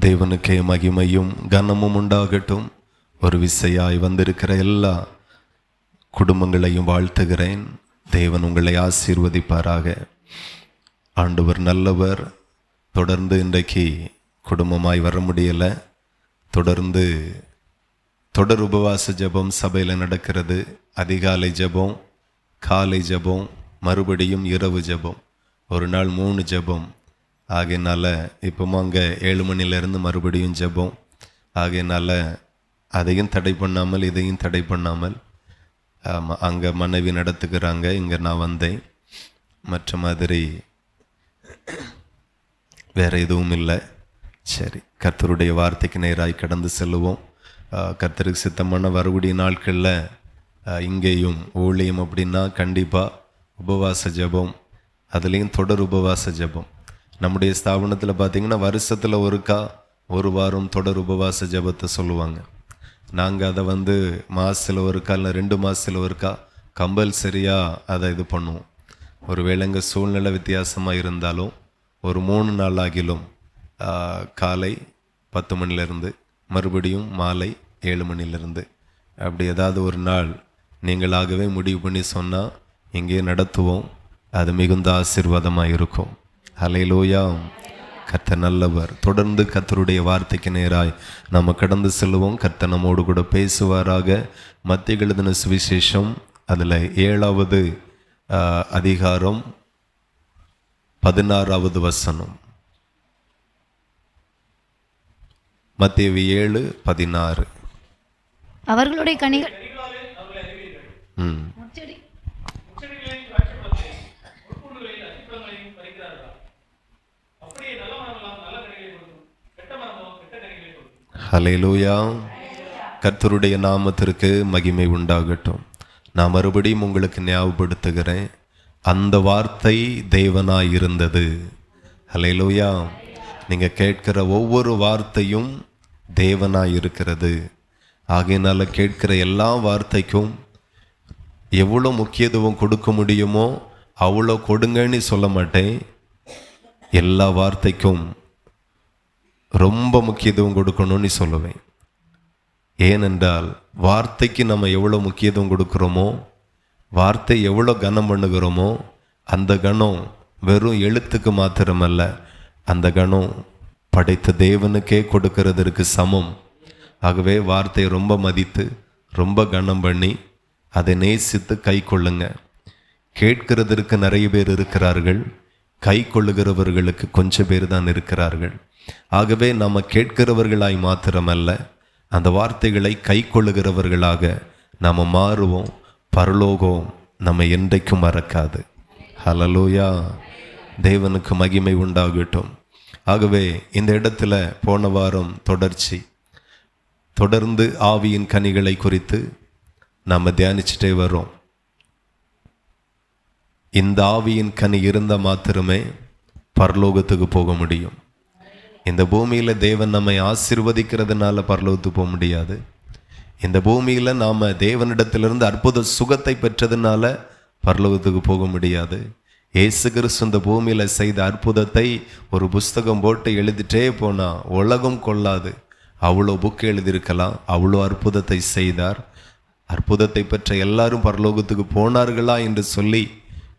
தேவனுக்கே மகிமையும் கனமும் உண்டாகட்டும். ஒரு விசையாய் வந்திருக்கிற எல்லா குடும்பங்களையும் வாழ்த்துகிறேன். தேவன் உங்களை ஆசீர்வதிப்பாராக. ஆண்டவர் நல்லவர். தொடர்ந்து இன்றைக்கு குடும்பமாய் வர முடியலை. தொடர் உபவாச ஜெபம் சபையில் நடக்கிறது. அதிகாலை ஜெபம், காலை ஜெபம், மறுபடியும் இரவு ஜெபம். ஒரு நாள் 3 ஜெபம். ஆகையினால இப்போவும் அங்கே 7 மணிலேருந்து மறுபடியும் ஜெபம். ஆகையினால அதையும் தடை பண்ணாமல் இதையும் தடை பண்ணாமல், ஆமாம், அங்கே மனைவி நடத்துக்கிறாங்க, இங்கே நான் வந்தேன். மற்ற மாதிரி வேறு எதுவும் இல்லை. சரி, கர்த்தருடைய வார்த்தைக்கு நேராய் கடந்து செல்லுவோம். கர்த்தருக்கு சித்தமான வரக்கூடிய நாட்களில் இங்கேயும் ஊழியம் அப்படின்னா கண்டிப்பாக உபவாச ஜெபம், அதுலேயும் தொடர் உபவாச ஜெபம். நம்முடைய ஸ்தாபனத்தில் பார்த்திங்கன்னா வருஷத்தில் ஒரு வாரம் தொடர் உபவாச ஜெபத்தை சொல்லுவாங்க. நாங்கள் அதை மாதத்தில் ஒருக்கா இல்லை 2 மாதத்தில் ஒருக்கா கம்பல்சரியாக அதை இது பண்ணுவோம். ஒரு வேளைங்க சூழ்நிலை வித்தியாசமாக இருந்தாலும் ஒரு 3 நாள் ஆகிலும் காலை 10 மணிலேருந்து மறுபடியும் மாலை 7 மணிலேருந்து அப்படி ஏதாவது ஒரு நாள் நீங்களாகவே முடிவு பண்ணி சொன்னால் இங்கே நடத்துவோம். அது மிகுந்த ஆசீர்வாதமாக இருக்கும். ஹல்லேலூயா. கர்த்தர் நல்லவர். தொடர்ந்து கர்த்தருடைய வார்த்தைக்கு நேராய் நம்ம கடந்து செல்லுவோம். கர்த்தர் நம்மோடு கூட பேசுவாராக. மத்தேயு எழுதின சுவிசேஷம் அதில் 7வது அதிகாரம் 16வது வசனம். மத்தேயு 7:16. அவர்களுடைய கனிகள் ஹல்லேலூயா. கர்த்தருடைய நாமத்திற்கு மகிமை உண்டாகட்டும். நான் மறுபடியும் உங்களுக்கு ஞாபகப்படுத்துகிறேன், அந்த வார்த்தை தேவனாய் இருந்தது. ஹல்லேலூயா. நீங்கள் கேட்கிற ஒவ்வொரு வார்த்தையும் தேவனாய் இருக்கிறது. ஆகையினால கேட்கிற எல்லா வார்த்தைக்கும் எவ்வளோ முக்கியத்துவம் கொடுக்க முடியுமோ அவ்வளோ கொடுங்கன்னு சொல்ல மாட்டேன். எல்லா வார்த்தைக்கும் ரொம்ப முக்கியத்துவம் கொடுக்கணும்னு சொல்லுவேன். ஏனென்றால் வார்த்தைக்கு நம்ம எவ்வளோ முக்கியத்துவம் கொடுக்குறோமோ, வார்த்தை எவ்வளோ கனம் பண்ணுகிறோமோ, அந்த கணம் வெறும் எழுத்துக்கு மாத்திரமல்ல, அந்த கணம் படைத்த தேவனுக்கே கொடுக்கிறதற்கு சமம். ஆகவே வார்த்தையை ரொம்ப மதித்து ரொம்ப கனம் பண்ணி அதை நேசித்து கை கொள்ளுங்க. கேட்கிறதற்கு நிறைய பேர் இருக்கிறார்கள், கை கொள்ளுகிறவர்களுக்கு கொஞ்சம் பேர் தான் இருக்கிறார்கள். ஆகவே நம்ம கேட்கிறவர்களாய் மாத்திரமல்ல, அந்த வார்த்தைகளை கை கொள்ளுகிறவர்களாக நாம் மாறுவோம். பரலோகம் நம்ம என்றைக்கும் மறக்காது. ஹல்லேலூயா. தேவனுக்கு மகிமை உண்டாகட்டும். ஆகவே இந்த இடத்துல போன வாரம் தொடர்ந்து ஆவியின் கனிகளை குறித்து நாம் தியானிச்சுட்டே வரோம். இந்த ஆவியின் கனி இருந்தால் மாத்திரமே பரலோகத்துக்கு போக முடியும். இந்த பூமியில் தேவன் நம்மை ஆசீர்வதிக்கிறதுனால பரலோகத்துக்கு போக முடியாது. இந்த பூமியில் நாம் தேவனிடத்திலிருந்து அற்புத சுகத்தை பெற்றதுனால பரலோகத்துக்கு போக முடியாது. இயேசு கிறிஸ்து இந்த பூமியில் செய்த அற்புதத்தை ஒரு புஸ்தகம் போட்டு எழுதிட்டே போனால் உலகம் கொள்ளாது. அவ்வளோ புக் எழுதியிருக்கலாம். அவ்வளோ அற்புதத்தை செய்தார். அற்புதத்தை பெற்ற எல்லாரும் பரலோகத்துக்கு போனார்களா என்று சொல்லி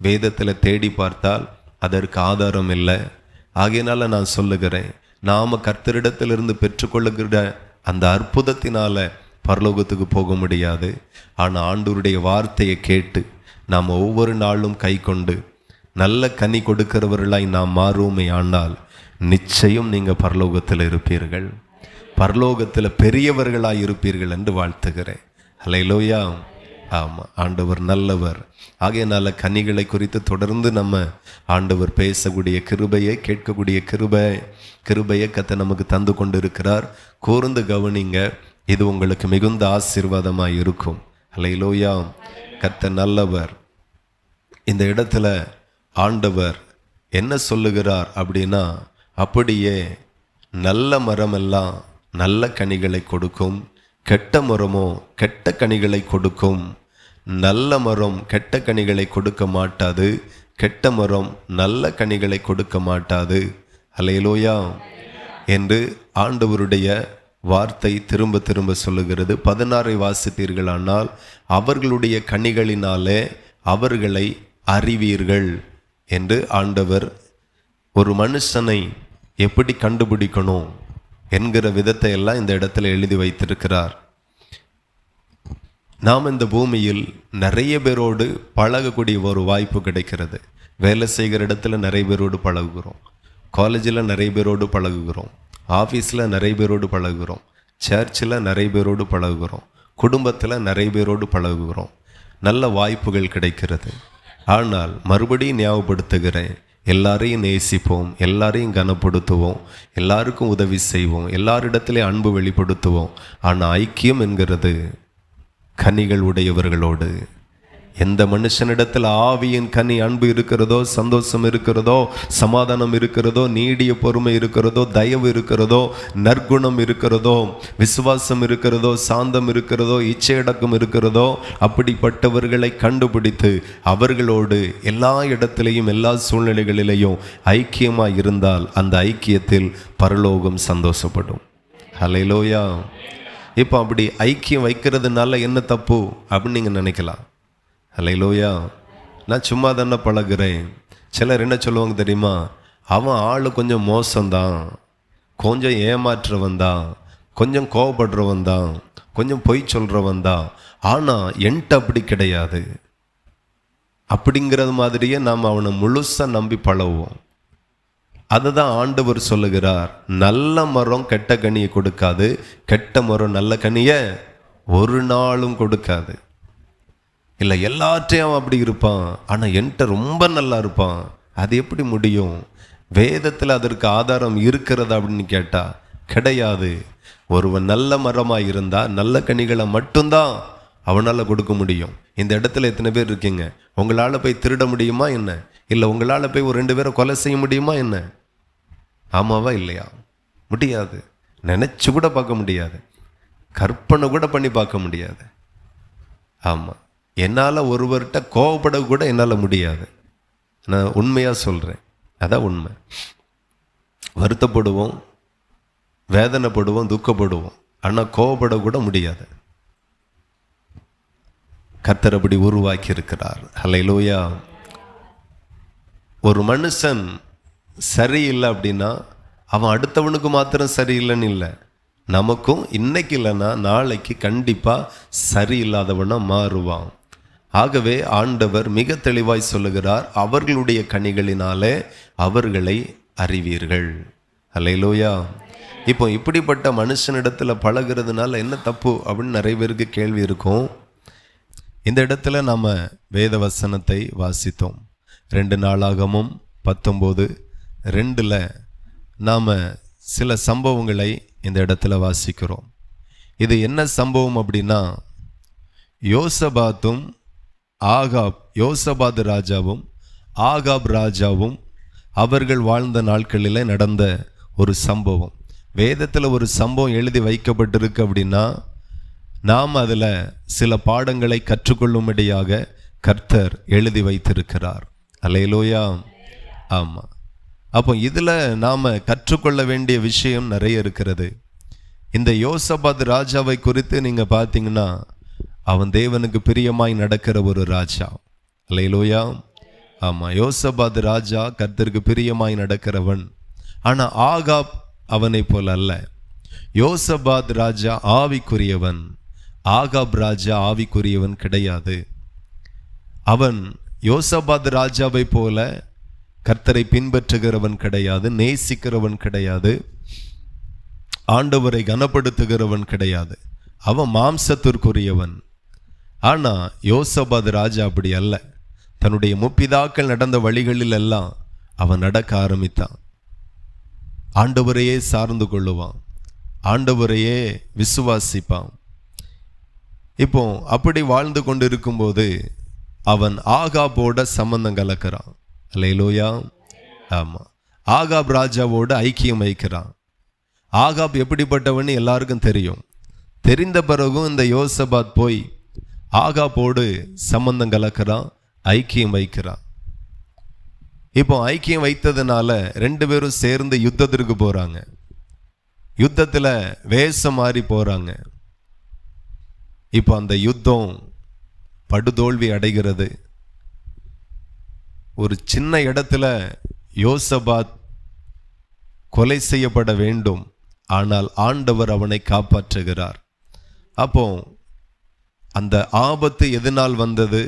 வேதத்தில் தேடி பார்த்தால் அதற்கு ஆதாரம் இல்லை. ஆகையினால நான் சொல்லுகிறேன், நாம் கர்த்தரிடத்திலிருந்து பெற்றுக்கொள்ளுகிற அந்த அற்புதத்தினால பரலோகத்துக்கு போக முடியாது. ஆனால் ஆண்டவருடைய வார்த்தையை கேட்டு நாம் ஒவ்வொரு நாளும் கை கொண்டு நல்ல கனி கொடுக்கிறவர்களாய் நாம் மாறுவோமே ஆனால் நிச்சயம் நீங்கள் பரலோகத்தில் இருப்பீர்கள், பரலோகத்தில் பெரியவர்களாய் இருப்பீர்கள் என்று வாழ்த்துகிறேன். ஹல்லேலூயா. ஆமாம், ஆண்டவர் நல்லவர். ஆகையினால கனிகளை குறித்து தொடர்ந்து நம்ம ஆண்டவர் பேசக்கூடிய கிருபையை, கேட்கக்கூடிய கிருபையை கர்த்தர் நமக்கு தந்து கொண்டு இருக்கிறார். கூர்ந்து கவனிங்க, இது உங்களுக்கு மிகுந்த ஆசீர்வாதமாக இருக்கும். ஹல்லேலூயா. கர்த்தர் நல்லவர். இந்த இடத்துல ஆண்டவர் என்ன சொல்லுகிறார் அப்படின்னா, அப்படியே நல்ல மரமெல்லாம் நல்ல கனிகளை கொடுக்கும், கெட்ட மரமோ கெட்ட கனிகளை கொடுக்கும். நல்ல மரம் கெட்ட கனிகளை கொடுக்க மாட்டாது, கெட்ட மரம் நல்ல கனிகளை கொடுக்க மாட்டாது. ஹல்லேலூயா. என்று ஆண்டவருடைய வார்த்தை திரும்ப திரும்ப சொல்லுகிறது. 16 வாசித்தீர்களானால், அவர்களுடைய கனிகளினாலே அவர்களை அறிவீர்கள் என்று ஆண்டவர் ஒரு மனுஷனை எப்படி கண்டுபிடிக்கணும் என்கிற விதத்தை எல்லாம் இந்த இடத்துல எழுதி வைத்திருக்கிறார். நாம் இந்த பூமியில் நிறைய பேரோடு பழகக்கூடிய ஒரு வாய்ப்பு கிடைக்கிறது. வேலை செய்கிற இடத்துல நிறைய பேரோடு பழகுகிறோம், காலேஜில் நிறைய பேரோடு பழகுகிறோம், ஆஃபீஸில் நிறைய பேரோடு பழகுகிறோம், சர்ச்சில் நிறைய பேரோடு பழகுகிறோம், குடும்பத்தில் நிறைய பேரோடு பழகுகிறோம். நல்ல வாய்ப்புகள் கிடைக்கிறது. ஆனால் மறுபடியும் ஞாபகப்படுத்துகிறேன், எல்லாரையும் நேசிப்போம், எல்லாரையும் கனப்படுத்துவோம், எல்லாருக்கும் உதவி செய்வோம், எல்லாரிடத்திலையும் அன்பு வெளிப்படுத்துவோம். ஆனால் ஐக்கியம் என்கிறது கனிகள் உடையவர்களோடு. எந்த மனுஷனிடத்தில் ஆவியின் கனி அன்பு இருக்கிறதோ, சந்தோஷம் இருக்கிறதோ, சமாதானம் இருக்கிறதோ, நீடிய பொறுமை இருக்கிறதோ, தயவு இருக்கிறதோ, நற்குணம் இருக்கிறதோ, விசுவாசம் இருக்கிறதோ, சாந்தம் இருக்கிறதோ, இச்சையடக்கம் இருக்கிறதோ, அப்படிப்பட்டவர்களை கண்டுபிடித்து அவர்களோடு எல்லா இடத்திலையும் எல்லா சூழ்நிலைகளிலேயும் ஐக்கியமாக இருந்தால் அந்த ஐக்கியத்தில் பரலோகம் சந்தோஷப்படும். ஹல்லேலூயா. இப்போ அப்படி ஐக்கியம் வைக்கிறதுனால என்ன தப்பு அப்படின்னு நீங்கள் நினைக்கலாம். ஹல்லேலூயா. நான் சும்மா தானே பழகுறேன். சிலர் என்ன சொல்லுவாங்க தெரியுமா, அவன் ஆள் கொஞ்சம் மோசம்தான், கொஞ்சம் ஏமாற்றுறவன் தான், கொஞ்சம் கோவப்படுறவன் தான், கொஞ்சம் பொய் சொல்கிறவன் தான், ஆனால் என்கிட்ட அப்படி கிடையாது அப்படிங்கிறது மாதிரியே நாம் அவனை முழுசாக நம்பி பழகுவோம். அதுதான் ஆண்டவர் சொல்லுகிறார், நல்ல மரம் கெட்ட கனியை கொடுக்காது, கெட்ட மரம் நல்ல கனியை ஒரு நாளும் கொடுக்காது. இல்லை, எல்லாற்றையும் அவன் அப்படி இருப்பான், ஆனால் என்கிட்ட ரொம்ப நல்லா இருப்பான். அது எப்படி முடியும்? வேதத்தில் அதற்கு ஆதாரம் இருக்கிறதா அப்படின்னு கேட்டால் கிடையாது. ஒருவன் நல்ல மரமாக இருந்தால் நல்ல கனிகளை மட்டும்தான் அவனால் கொடுக்க முடியும். இந்த இடத்துல எத்தனை பேர் இருக்கீங்க? உங்களால் போய் திருட முடியுமா என்ன? இல்லை உங்களால் போய் ஒரு 2 பேரை கொலை செய்ய முடியுமா என்ன? ஆமாவா இல்லையா? முடியாது. நினச்சி கூட பார்க்க முடியாது, கற்பனை கூட பண்ணி பார்க்க முடியாது. ஆமாம், என்னால் ஒருவர்கிட்ட கோவப்பட கூட என்னால் முடியாது. நான் உண்மையாக சொல்கிறேன், அதான் உண்மை. வருத்தப்படுவோம், வேதனைப்படுவோம், துக்கப்படுவோம், ஆனால் கோவப்பட கூட முடியாது. கர்த்தர் அப்படி உருவாக்கி இருக்கிறார். ஹல்லேலூயா. ஒரு மனுஷன் சரியில்லை அப்படின்னா அவன் அடுத்தவனுக்கு மாத்திரம் சரியில்லைன்னு இல்லை, நமக்கும் இன்னைக்கு இல்லைன்னா நாளைக்கு கண்டிப்பாக சரியில்லாதவனாக மாறுவான். ஆகவே ஆண்டவர் மிக தெளிவாய் சொல்லுகிறார், அவர்களுடைய கனிகளினாலே அவர்களை அறிவீர்கள். ஹல்லேலூயா. இப்போ இப்படிப்பட்ட மனுஷனிடத்தில் பழகிறதுனால என்ன தப்பு அப்படின்னு நிறைய பேருக்கு கேள்வி இருக்கும். இந்த இடத்துல நாம் வேத வசனத்தை வாசித்தோம். 2 நாளாகமும் 19:2 நாம் சில சம்பவங்களை இந்த இடத்துல வாசிக்கிறோம். இது என்ன சம்பவம் அப்படின்னா, யோசபாத் ராஜாவும் ஆகாப் ராஜாவும் அவர்கள் வாழ்ந்த நாட்களில் நடந்த ஒரு சம்பவம். வேதத்தில் ஒரு சம்பவம் எழுதி வைக்கப்பட்டிருக்கு அப்படின்னா நாம் அதில் சில பாடங்களை கற்றுக்கொள்ளும்படியாக கர்த்தர் எழுதி வைத்திருக்கிறார். அல்லேலூயா. ஆமாம். அப்போ இதில் நாம் கற்றுக்கொள்ள வேண்டிய விஷயம் நிறைய இருக்கிறது. இந்த யோசபாத் ராஜாவை குறித்து நீங்கள் பார்த்தீங்கன்னா, அவன் தேவனுக்கு பிரியமாய் நடக்கிற ஒரு ராஜா. அல்லேலூயா. ஆமாம், யோசபாத் ராஜா கர்த்தருக்கு பிரியமாய் நடக்கிறவன். ஆனால் ஆகாப் அவனை போல் அல்ல. யோசபாத் ராஜா ஆவிக்குரியவன், ஆகாப் ராஜா ஆவிக்குரியவன் கிடையாது. அவன் யோசபாத் ராஜாவை போல கர்த்தரை பின்பற்றுகிறவன் கிடையாது, நேசிக்கிறவன் கிடையாது, ஆண்டவரை கனப்படுத்துகிறவன் கிடையாது. அவன் மாம்சத்திற்குரியவன். ஆனால் யோசபாத் ராஜா அப்படி அல்ல. தன்னுடைய முற்பிதாக்கள் நடந்த வழிகளில் எல்லாம் அவன் நடக்க ஆரம்பித்தான். ஆண்டவரையே சார்ந்து கொள்ளுவான், ஆண்டவரையே விசுவாசிப்பான். இப்போ அப்படி வாழ்ந்து கொண்டு இருக்கும்போது அவன் ஆகாபோட சம்பந்தம் கலக்கிறான். அல்லேலூயா. ஆமாம், ஆகாப் ராஜாவோட ஐக்கியம் வைக்கிறான். ஆகாப் எப்படிப்பட்டவன்னு எல்லாருக்கும் தெரியும். தெரிந்த பிறகும் இந்த யோசபாத் போய் ஆகாபோடு சம்பந்தம் கலக்கிறான், ஐக்கியம் வைக்கிறான். இப்போ ஐக்கியம் வைத்ததுனால 2 பேரும் சேர்ந்து யுத்தத்திற்கு போகிறாங்க. யுத்தத்தில் வேஷம் மாறி போகிறாங்க. இப்போ அந்த யுத்தம் படுதோல்வி அடைகிறது. ஒரு சின்ன இடத்துல யோசபாத் கொலை செய்யப்பட வேண்டும், ஆனால் ஆண்டவர் அவனை காப்பாற்றுகிறார். அப்போ அந்த ஆபத்து எதனால் வந்தது,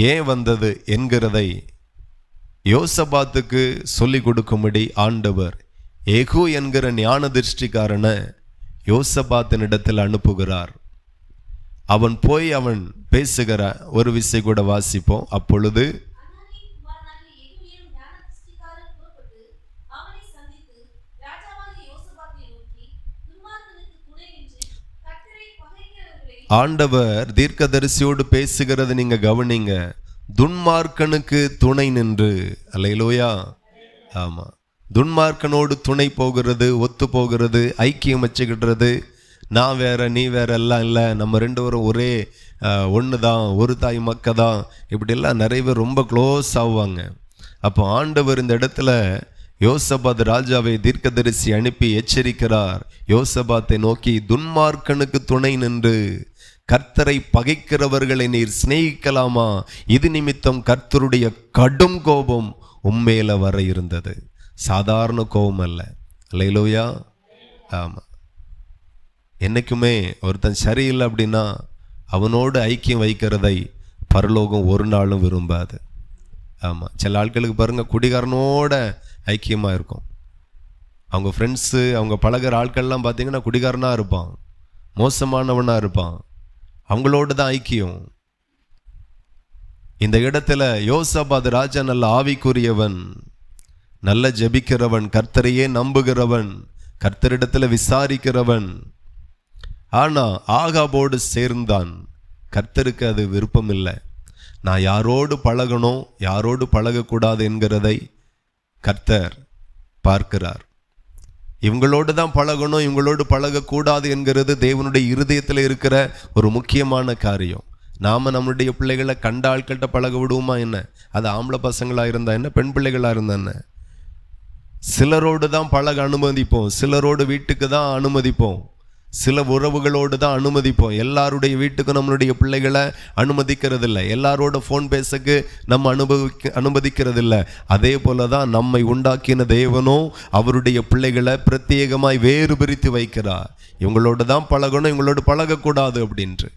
ஏன் வந்தது என்கிறதை யோசபாத்துக்கு சொல்லிக் கொடுக்கும்படி ஆண்டவர் ஏகு என்கிற ஞான திருஷ்டிக்காரனை யோசபாத்தினிடத்தில் அனுப்புகிறார். அவன் போய் அவன் பேசுகிற ஒரு விஷயம் கூட வாசிப்போம். அப்பொழுது ஆண்டவர் தீர்க்கதரிசியோடு பேசுகிறது நீங்க கவனிங்க. துன்மார்க்கனுக்கு துணை நின்று, அல்லேலூயா. ஆமா, துன்மார்க்கனோடு துணை போகிறது, ஒத்து போகிறது, ஐக்கியம் வச்சுக்கிடுறது. நான் வேற நீ வேற எல்லாம் இல்லை, நம்ம ரெண்டு பேரும் ஒரே ஒன்று தான், ஒரு தாய் மக்க தான், இப்படிலாம் நிறைய பேர் ரொம்ப க்ளோஸ் ஆகுவாங்க. அப்போ ஆண்டவர் இந்த இடத்துல யோசபாத் ராஜாவை தீர்க்கதரிசி அனுப்பி எச்சரிக்கிறார். யோசபாத்தை நோக்கி, துன்மார்க்கனுக்கு துணை நின்று கர்த்தரை பகைக்கிறவர்களை நீர் சிநேகிக்கலாமா? இது நிமித்தம் கர்த்தருடைய கடும் கோபம் உம்மேல வர இருந்தது. சாதாரண கோபம் அல்ல. அல்லேலூயா. ஆமாம், என்னைக்குமே ஒருத்தன் சரியில்லை அப்படின்னா அவனோடு ஐக்கியம் வைக்கிறதை பரலோகம் ஒரு நாளும் விரும்பாது. ஆமாம், சில ஆட்களுக்கு பாருங்கள், குடிகாரனோட ஐக்கியமாக இருக்கும். அவங்க ஃப்ரெண்ட்ஸு, அவங்க பழகிற ஆட்கள்லாம் பார்த்தீங்கன்னா குடிகாரனாக இருப்பான், மோசமானவனாக இருப்பான், அவங்களோடு தான் ஐக்கியம். இந்த இடத்துல யோசபாத் ராஜா நல்ல ஆவிக்குரியவன், நல்ல ஜெபிக்கிறவன், கர்த்தரையே நம்புகிறவன், கர்த்தரிடத்துல விசாரிக்கிறவன். ஆனா ஆகாபோடு சேர்ந்தான். கர்த்தருக்கு அது விருப்பம் இல்லை. நான் யாரோடு பழகணும், யாரோடு பழகக்கூடாது என்கிறதை கர்த்தர் பார்க்கிறார். இவங்களோடு தான் பழகணும், இவங்களோடு பழகக்கூடாது என்கிறது தேவனுடைய இருதயத்தில் இருக்கிற ஒரு முக்கியமான காரியம். நாம் நம்மளுடைய பிள்ளைகளை கண்ட ஆட்கள்கிட்ட பழக விடுவோமா என்ன? அது ஆம்பளை பசங்களாக இருந்தா என்ன, பெண் பிள்ளைகளாக இருந்தா என்ன? சிலரோடு தான் பழக அனுமதிப்போம், சிலரோடு வீட்டுக்கு தான் அனுமதிப்போம், சில உறவுகளோடு தான் அனுமதிப்போம். எல்லாருடைய வீட்டுக்கு நம்மளுடைய பிள்ளைகளை அனுமதிக்கிறது இல்லை, எல்லாரோட ஃபோன் பேசக்கு நம்ம அனுமதிக்கிறது இல்லை. அதே போல தான் நம்மை உண்டாக்கின தேவனோ அவருடைய பிள்ளைகளை பிரத்யேகமாய் வேறு பிரித்து வைக்கிறார். இவங்களோடு தான் பழகணும், இவங்களோடு பழகக்கூடாது அப்படின்று.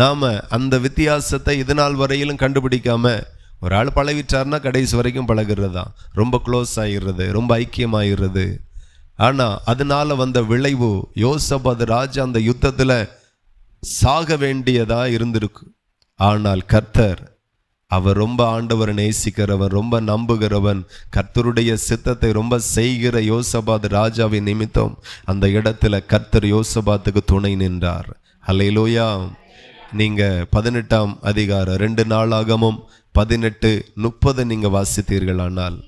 நாம் அந்த வித்தியாசத்தை இது நாள் வரையிலும் கண்டுபிடிக்காம ஒரு ஆள் பழகிட்டார்னா கடைசி வரைக்கும் பழகிறது தான், ரொம்ப க்ளோஸ் ஆகிடுறது, ரொம்ப ஐக்கியமாகிறது. ஆனால் அதனால வந்த விளைவு, யோசபாத் ராஜா அந்த யுத்தத்தில் சாக வேண்டியதா இருந்திருக்கு. ஆனால் கர்த்தர், அவர் ரொம்ப ஆண்டவரை நேசிக்கிறவன், ரொம்ப நம்புகிறவன், கர்த்தருடைய சித்தத்தை ரொம்ப செய்கிற யோசபாத் ராஜாவின் நிமித்தம் அந்த இடத்துல கர்த்தர் யோசபாத்துக்கு துணை நின்றார். அல்லேலூயா. நீங்க 18ஆம் அதிகாரம் 2 நாளாகமும் 18:30 நீங்க வாசித்தீர்கள். ஆனால்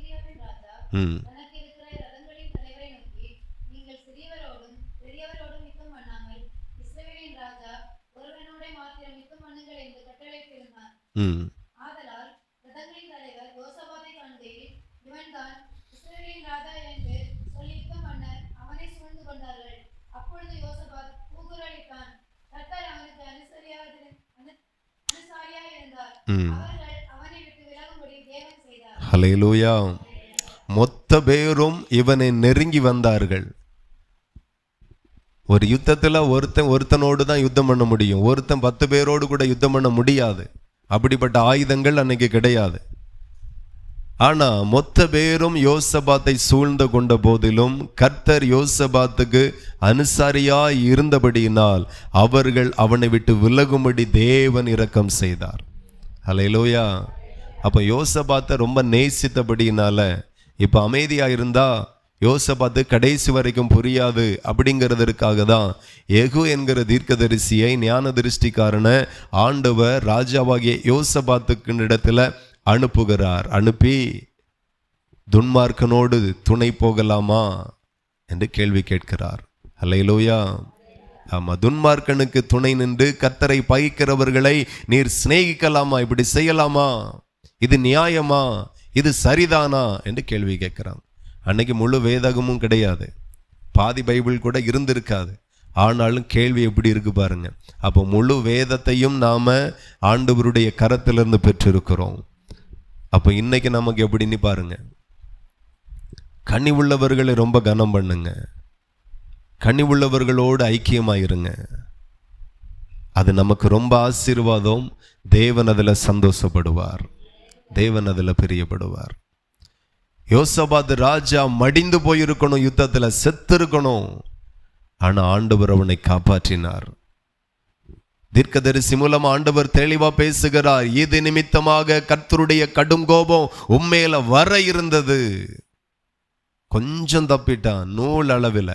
ஹல்லேலூயா. மொத்த பேரும் இவனை நெருங்கி வந்தார்கள். ஒரு யுத்தத்தில் ஒருத்தனோடு தான் யுத்தம் பண்ண முடியும், ஒருத்தன் 10 பேரோடு கூட யுத்தம் பண்ண முடியாது. அப்படிப்பட்ட ஆயுதங்கள் அன்னைக்கு கிடையாது. ஆனா மொத்த பேரும் யோசபாத்தை சூழ்ந்து கொண்ட போதிலும் கர்த்தர் யோசபாத்துக்கு அனுசாரியாய் இருந்தபடியினால் அவர்கள் அவனை விட்டு விலகும்படி தேவன் இரக்கம் செய்தார். ஹல்லேலூயா. அப்போ யோசபாத்தை ரொம்ப நேசித்தபடியினால இப்போ அமைதியா இருந்தா யோசபாத்து கடைசி வரைக்கும் புரியாது. அப்படிங்கிறதற்காக தான் ஏகு என்கிற தீர்க்கதரிசியை, ஞான திருஷ்டிக்காரனை ஆண்டவர் ராஜாவாகிய யோசபாத்துக்கு இடத்துல அனுப்புகிறார். அனுப்பி துன்மார்க்கனோடு துணை போகலாமா என்று கேள்வி கேட்கிறார். அல்லேலூயா. ஆமா, துன்மார்க்கனுக்கு துணை நின்று கர்த்தரை பகைக்கிறவர்களை நீர் சிநேகிக்கலாமா? இப்படி செய்யலாமா? இது நியாயமா? இது சரிதானா என்று கேள்வி கேட்கிறான். அன்னைக்கு முழு வேதகமும் கிடையாது, பாதி பைபிள் கூட இருந்திருக்காது. ஆனாலும் கேள்வி எப்படி இருக்கு பாருங்க. அப்போ முழு வேதத்தையும் நாம ஆண்டவருடைய கரத்திலிருந்து பெற்றிருக்கிறோம். அப்போ இன்னைக்கு நமக்கு எப்படின்னு பாருங்க. கனி உள்ளவர்களை ரொம்ப கனம் பண்ணுங்க, கனி உள்ளவர்களோடு ஐக்கியமாயிருங்க. அது நமக்கு ரொம்ப ஆசீர்வாதம். தேவன் அதில் சந்தோஷப்படுவார், தேவன் அதில் பிரியப்படுவார். யோசபாத் ராஜா மடிந்து போயிருக்கணும், யுத்தத்தில் செத்து இருக்கணும். ஆனா ஆண்டவர் அவனை காப்பாற்றினார். தீர்க்கதரிசி மூலம் ஆண்டவர் தெளிவா பேசுகிறார். இது நிமித்தமாக கர்த்தருடைய கடும் கோபம் உண்மையில வர இருந்தது. கொஞ்சம் தப்பிட்டான், நூல் அளவில்.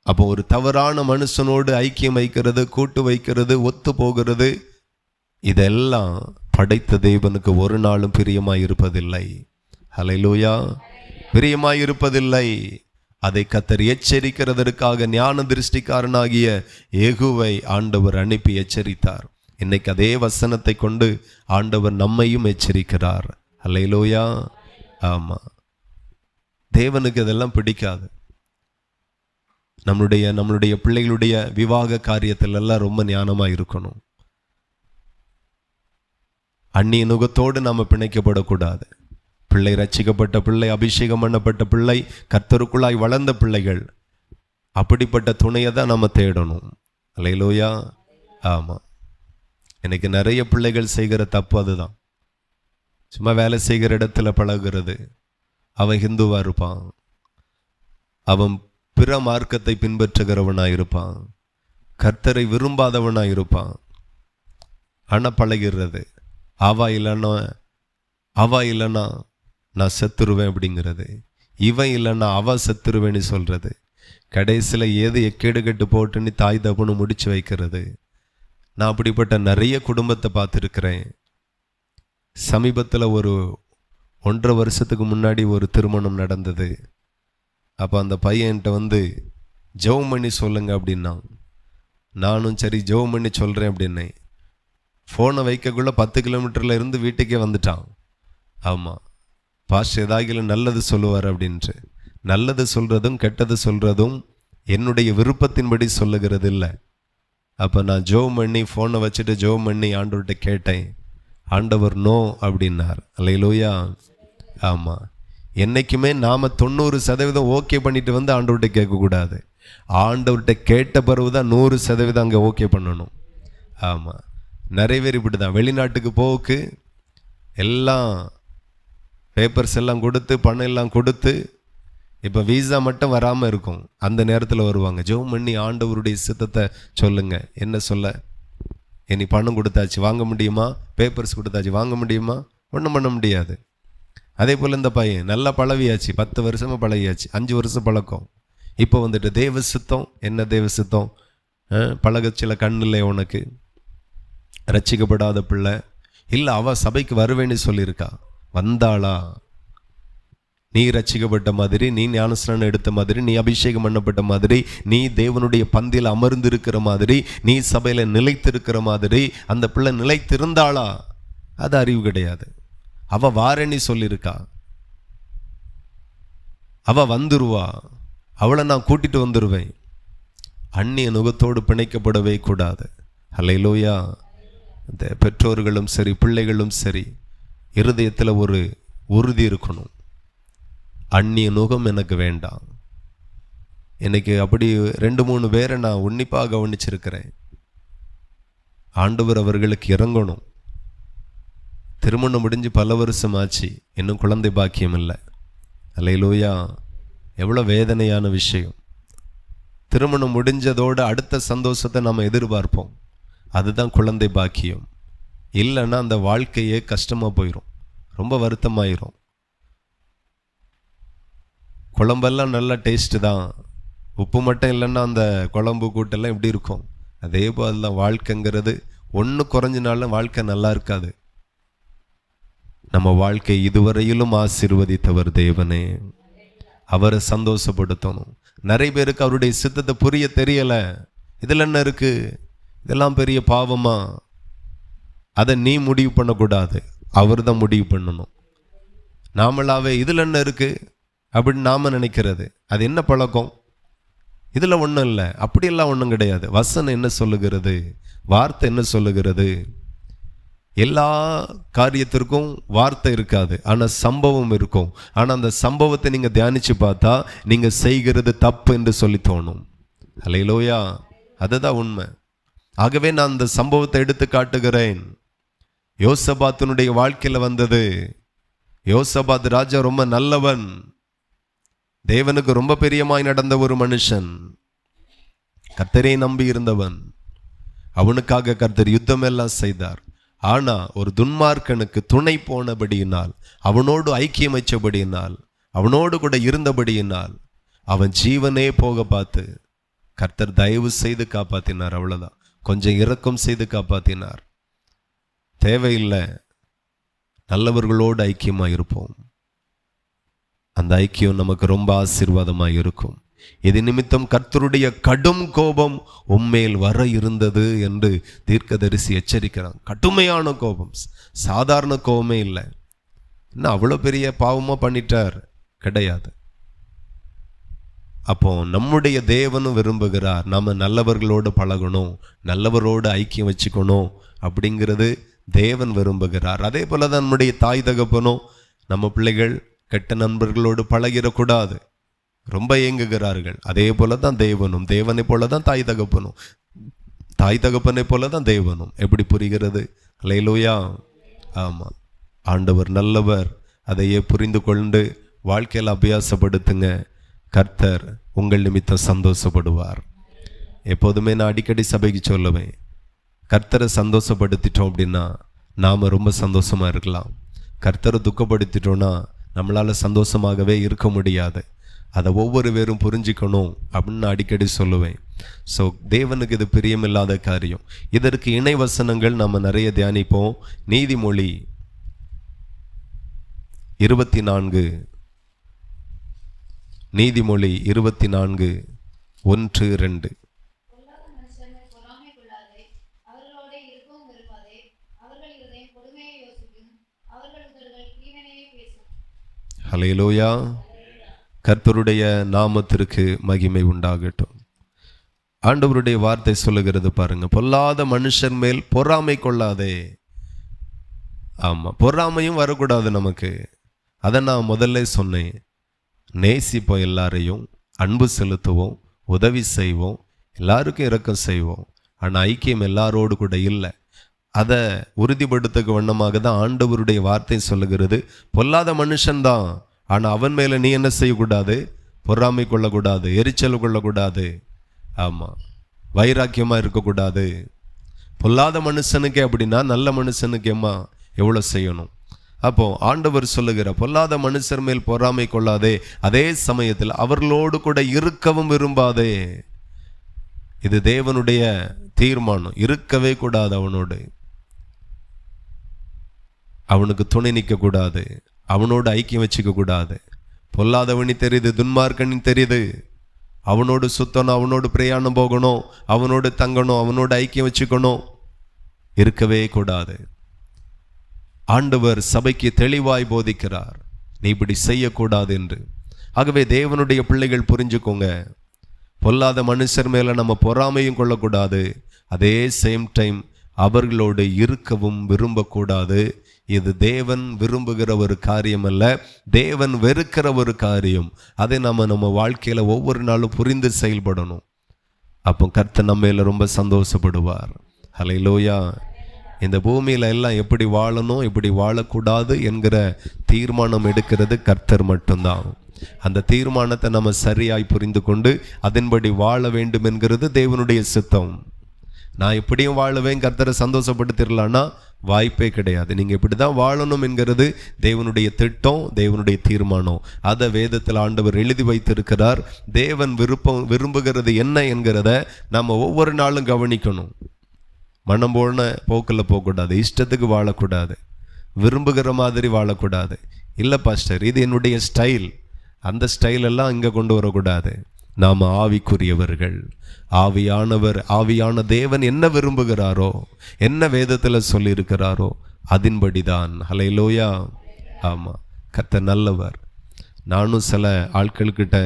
அப்போ ஒரு தவறான மனுஷனோடு ஐக்கியம் வைக்கிறது, கூட்டு வைக்கிறது, ஒத்து போகிறது, இதெல்லாம் படைத்த தேவனுக்கு ஒரு நாளும் பிரியமாய் இருப்பதில்லை. ஹல்லேலூயா, பிரியமாய் இருப்பதில்லை. அதை கர்த்தர் எச்சரிக்கிறதற்காக ஞான திருஷ்டிக்காரனாகிய யெகூவை ஆண்டவர் அனுப்பி எச்சரித்தார். இன்னைக்கு அதே வசனத்தை கொண்டு ஆண்டவர் நம்மையும் எச்சரிக்கிறார். ஹல்லேலூயா. ஆமா, தேவனுக்கு இதெல்லாம் பிடிக்காது. நம்மளுடைய பிள்ளைகளுடைய விவாக காரியத்தில் எல்லாம் ரொம்ப ஞானமா இருக்கணும். அந்நிய நுகத்தோடு நாம பிணைக்கப்படக்கூடாது. பிள்ளை ரட்சிக்கப்பட்ட பிள்ளை, அபிஷேகம் பண்ணப்பட்ட பிள்ளை, கர்த்தருக்குள்ளாய் வளர்ந்த பிள்ளைகள், அப்படிப்பட்ட துணையை தான் நம்ம தேடணும். அல்லேலூயா. ஆமா, எனக்கு நிறைய பிள்ளைகள் செய்கிற தப்பு அதுதான். சும்மா வேலை செய்கிற இடத்துல பழகுறது. அவன் ஹிந்துவா இருப்பான், அவன் பிற மார்க்கத்தை பின்பற்றுகிறவனாய் இருப்பான், கர்த்தரை விரும்பாதவனாய் இருப்பான். ஆனால் பழகிறது. அவா இல்லைன்னா நான் செத்துருவேன் அப்படிங்கிறது, இவன் இல்லைன்னா அவ செத்துருவேன்னு சொல்றது, கடைசியில் ஏது எக்கேடு கெட்டு போட்டுன்னு தாய் தப்புன்னு முடிச்சு வைக்கிறது. நான் அப்படிப்பட்ட நிறைய குடும்பத்தை பார்த்துருக்கிறேன். சமீபத்தில் ஒரு 1.5 வருஷத்துக்கு முன்னாடி ஒரு திருமணம் நடந்தது. அப்போ அந்த பையன்கிட்ட ஜெபம் பண்ணி சொல்லுங்க அப்படின்னா, நானும் சரி ஜெபம் பண்ணி சொல்கிறேன் அப்படின்னேன். ஃபோனை வைக்கக்குள்ள 10 கிலோமீட்டரில் இருந்து வீட்டுக்கே வந்துட்டான். ஆமாம், பாஸ்டர் ஏதாகிலும் நல்லது சொல்லுவார் அப்படின்ட்டு. நல்லது சொல்கிறதும் கெட்டது சொல்கிறதும் என்னுடைய விருப்பத்தின்படி சொல்லுகிறது இல்லை. அப்போ நான் ஜெபம் பண்ணி ஃபோனை வச்சுட்டு ஜெபம் பண்ணி ஆண்டவர்கிட்ட கேட்டேன். ஆண்டவர் நோ அப்படின்னார். அல்லேலூயா. ஆமாம், என்றைக்குமே நாம் 90% ஓகே பண்ணிட்டு ஆண்டவர்கிட்ட கேட்கக்கூடாது. ஆண்டவர்கிட்ட கேட்ட பிறகு தான் 100% அங்கே ஓகே பண்ணணும். ஆமாம், நிறைய பேர் இப்படி தான். வெளிநாட்டுக்கு போக்கு எல்லாம் பேப்பர்ஸ் எல்லாம் கொடுத்து, பணம் எல்லாம் கொடுத்து, இப்போ வீசா மட்டும் வராமல் இருக்கும். அந்த நேரத்தில் வருவாங்க. ஜெபம் பண்ணி ஆண்டவருடைய சித்தத்தை சொல்லுங்க. என்ன சொல்ல? இனி பணம் கொடுத்தாச்சு வாங்க முடியுமா? பேப்பர்ஸ் கொடுத்தாச்சு வாங்க முடியுமா? ஒன்றும் பண்ண முடியாது. அதே போல் இந்த பையன் நல்லா பழவியாச்சு, 10 வருஷமாக பழகியாச்சு, 5 வருஷம் பழக்கம். இப்போ தேவ சித்தம். என்ன தேவ சித்தம்? பழகச்சில கண்ணில்லை உனக்கு, ரட்சிக்கப்படாத பிள்ளை இல்லை, அவ சபைக்கு வருவேன்னு சொல்லியிருக்கா. வந்தாளா? நீ ரட்சிக்கப்பட்ட மாதிரி, நீ ஞானஸ்நானம் எடுத்த மாதிரி, நீ அபிஷேகம் பண்ணப்பட்ட மாதிரி, நீ தேவனுடைய பந்தியில் அமர்ந்து இருக்கிற மாதிரி, நீ சபையில் நிலைத்திருக்கிற மாதிரி அந்த பிள்ளை நிலைத்திருந்தாளா? அது அறிவு கிடையாது. அவ வாரேன்னு சொல்லியிருக்கா, அவ வந்துருவா, அவளை நான் கூட்டிட்டு வந்துடுவேன். அந்நிய நுகத்தோடு பிணைக்கப்படவே கூடாது. அல்லேலூயா. இந்த பெற்றோர்களும் சரி, பிள்ளைகளும் சரி, இருதயத்தில் ஒரு உறுதி இருக்கணும். அந்நிய நுகம் எனக்கு வேண்டாம். இன்னைக்கு அப்படி 2-3 பேரை நான் உன்னிப்பாக கவனிச்சிருக்கிறேன். ஆண்டவர் அவர்களுக்கு இறங்கணும். திருமணம் முடிஞ்சு பல வருஷம் ஆச்சு, இன்னும் குழந்தை பாக்கியம் இல்லை. அல்லேலூயா. எவ்வளோ வேதனையான விஷயம். திருமணம் முடிஞ்சதோடு அடுத்த சந்தோஷத்தை நம்ம எதிர்பார்ப்போம். அதுதான் குழந்தை பாக்கியம். இல்லைன்னா அந்த வாழ்க்கையே கஷ்டமாக போயிடும், ரொம்ப வருத்தமாயிரும். குழம்பெல்லாம் நல்ல டேஸ்ட்டு தான், உப்பு மட்டும் இல்லைன்னா அந்த குழம்பு கூட்டெல்லாம் எப்படி இருக்கும்? அதே போல் தான் வாழ்க்கைங்கிறது. ஒன்று குறைஞ்சினாலும் வாழ்க்கை நல்லா இருக்காது. நம்ம வாழ்க்கை இதுவரையிலும் ஆசீர்வதித்தவர் தேவனே, அவரை சந்தோஷப்படுத்தணும். நிறைய பேருக்கு அவருடைய சித்தத்தை புரிய தெரியலை. இதில் என்ன இருக்கு? இதெல்லாம் பெரிய பாவமா? அதை நீ முடிவு பண்ணக்கூடாது, அவர் தான் முடிவு பண்ணணும். நாமளாவே இதில் என்ன இருக்குது அப்படின்னு நாம் நினைக்கிறது. அது என்ன பழக்கம்? இதில் ஒன்றும் இல்லை, அப்படியெல்லாம் ஒன்றும் கிடையாது. வசனம் என்ன சொல்லுகிறது, வார்த்தை என்ன சொல்லுகிறது? எல்லா காரியத்திற்கும் வார்த்தை இருக்காது, ஆனால் சம்பவம் இருக்கும். ஆனால் அந்த சம்பவத்தை நீங்கள் தியானித்து பார்த்தா நீங்கள் செய்கிறது தப்பு என்று சொல்லி தோணும். அல்லேலூயா, அதுதான் உண்மை. ஆகவே நான் அந்த சம்பவத்தை எடுத்து காட்டுகிறேன். யோசபாத்தினுடைய வாழ்க்கையில் வந்தது. யோசபாத் ராஜா ரொம்ப நல்லவன், தேவனுக்கு ரொம்ப பிரியமாய் நடந்த ஒரு மனுஷன், கர்த்தரை நம்பி இருந்தவன். அவனுக்காக கர்த்தர் யுத்தம் எல்லாம் செய்தார். ஆனா ஒரு துன்மார்க்கனுக்கு துணை போனபடியினால், அவனோடு ஐக்கியம் வச்சபடியினால், அவனோடு கூட இருந்தபடியினால் அவன் ஜீவனே போக பார்த்து கர்த்தர் தயவு செய்து காப்பாத்தினார். அவ்வளவுதான், கொஞ்சம் இரக்கம் செய்து காப்பாத்தினார். தேவையில்லை, நல்லவர்களோடு ஐக்கியமாக இருப்போம். அந்த ஐக்கியம் நமக்கு ரொம்ப ஆசீர்வாதமாக இருக்கும். இது நிமித்தம் கர்த்தருடைய கடும் கோபம் உம்மேல் வர இருந்தது என்று தீர்க்கதரிசி எச்சரிக்கிறான். கடுமையான கோபம், சாதாரண கோபமே இல்லை. இன்னும் அவ்வளோ பெரிய பாவமாக பண்ணிட்டார் கிடையாது. அப்போ நம்முடைய தேவனும் விரும்புகிறார் நம்ம நல்லவர்களோடு பழகணும், நல்லவரோடு ஐக்கியம் வச்சுக்கணும் அப்படிங்கிறது தேவன் விரும்புகிறார். அதே போல தான் நம்முடைய தாய் தகப்பனும் நம்ம பிள்ளைகள் கெட்ட நண்பர்களோடு பழகிடக்கூடாது, ரொம்ப ஏங்குகிறார்கள். அதே போல தான் தேவனும், தேவனை போல தான் தாய் தகப்பனும், தாய் தகப்பனை போல தான் தேவனும். எப்படி புரிகிறது? அல்லேலூயா. ஆமாம், ஆண்டவர் நல்லவர். அதையே புரிந்து கொண்டு வாழ்க்கையில் அபியாசப்படுத்துங்க. கர்த்தர் உங்கள் நிமித்தம் சந்தோஷப்படுவார். எப்போதுமே நான் அடிக்கடி சபைக்கு சொல்லுவேன், கர்த்தரை சந்தோஷப்படுத்திட்டோம் அப்படின்னா நாம் ரொம்ப சந்தோஷமாக இருக்கலாம். கர்த்தரை துக்கப்படுத்திட்டோன்னா நம்மளால் சந்தோஷமாகவே இருக்க முடியாது. அதை ஒவ்வொரு பேரும் புரிஞ்சிக்கணும் அப்படின்னு நான் அடிக்கடி சொல்லுவேன். ஸோ தேவனுக்கு இது பிரியமில்லாத காரியம். இதற்கு இணை வசனங்கள் நம்ம நிறைய தியானிப்போம். நீதிமொழி 24, நீதிமொழி 24, 1-2. ஹல்லேலூயா. கர்த்தருடைய நாமத்திற்கு மகிமை உண்டாகட்டும். ஆண்டவருடைய வார்த்தை சொல்லுகிறது பாருங்க, பொல்லாத மனுஷன் மேல் பொறாமை கொள்ளாதே. ஆமாம், பொறாமையும் வரக்கூடாது நமக்கு. அதை நான் முதல்ல சொன்னேன். நேசிப்போம், எல்லாரையும் அன்பு செலுத்துவோம், உதவி செய்வோம், எல்லாருக்கும் இரக்கம் செய்வோம். ஆனால் ஐக்கியம் எல்லாரோடு கூட இல்லை. அதை உறுதிப்படுத்தக்க வண்ணமாக தான் ஆண்டவருடைய வார்த்தை சொல்லுகிறது. பொல்லாத மனுஷன்தான், ஆனால் அவன் மேலே நீ என்ன செய்யக்கூடாது? பொறாமை கொள்ளக்கூடாது, எரிச்சல் கொள்ளக்கூடாது. ஆமாம், வைராக்கியமாக இருக்கக்கூடாது. பொல்லாத மனுஷனுக்கே அப்படின்னா நல்ல மனுஷனுக்கு ஏம்மா எவ்வளோ செய்யணும்? அப்போ ஆண்டவர் சொல்லுகிற பொல்லாத மனுஷர் மேல் பொறாமை கொள்ளாதே, அதே சமயத்தில் அவர்களோடு கூட இருக்கவும் விரும்பாதே. இது தேவனுடைய தீர்மானம். இருக்கவே கூடாது அவனோடு, அவனுக்கு துணை நிற்கக்கூடாது, அவனோடு ஐக்கியம் வச்சுக்க கூடாது. பொல்லாதவனி தெரியுது, துன்மார்க்கனி தெரியுது. அவனோடு சுத்தணும், அவனோடு பிரயாணம் போகணும், அவனோடு தங்கணும், அவனோடு ஐக்கியம் வச்சுக்கணும், இருக்கவே கூடாது. ஆண்டவர் சபைக்கு தெளிவாய் போதிக்கிறார், நீ இப்படி செய்யக்கூடாது என்று. ஆகவே தேவனுடைய பிள்ளைகள் புரிஞ்சுக்கோங்க, பொல்லாத மனுஷர் மேல நம்ம பொறாமையும் கொள்ளக்கூடாது, அதே சேம் டைம் அவர்களோடு இருக்கவும் விரும்பக்கூடாது. இது தேவன் விரும்புகிற ஒரு காரியம் அல்ல, தேவன் வெறுக்கிற ஒரு காரியம். அதை நம்ம வாழ்க்கையில ஒவ்வொரு நாளும் புரிந்து செயல்படணும். அப்போ கர்த்தர் நம்ம மேல ரொம்ப சந்தோஷப்படுவார். ஹல்லேலூயா. இந்த பூமியில எல்லாம் எப்படி வாழணும், எப்படி வாழக்கூடாது என்கிற தீர்மானம் எடுக்கிறது கர்த்தர் மட்டும்தான். அந்த தீர்மானத்தை நம்ம சரியாய் புரிந்து கொண்டு அதன்படி வாழ வேண்டும் என்கிறது தேவனுடைய சித்தம். நான் எப்படியும் வாழுவேன், கர்த்தரை சந்தோஷப்படுத்திடலான்னா வாய்ப்பே கிடையாது. நீங்கள் இப்படி தான் வாழணும் என்கிறது தேவனுடைய திட்டம், தேவனுடைய தீர்மானம். அதை வேதத்தில் ஆண்டவர் எழுதி வைத்திருக்கிறார். தேவன் விரும்புகிறது என்ன என்கிறத நம்ம ஒவ்வொரு நாளும் கவனிக்கணும். மனம் போன போக்கில் போகக்கூடாது, இஷ்டத்துக்கு வாழக்கூடாது, விரும்புகிற மாதிரி வாழக்கூடாது. இல்லை பாஸ்டர், இது என்னுடைய ஸ்டைல், அந்த ஸ்டைலெல்லாம் இங்கே கொண்டு வரக்கூடாது. நாம் ஆவிக்குரியவர்கள். ஆவியான தேவன் என்ன விரும்புகிறாரோ, என்ன வேதத்தில் சொல்லியிருக்கிறாரோ அதன்படிதான். ஹல்லேலூயா. ஆமாம், கர்த்தர் நல்லவர். நானும் சில ஆட்கள்கிட்ட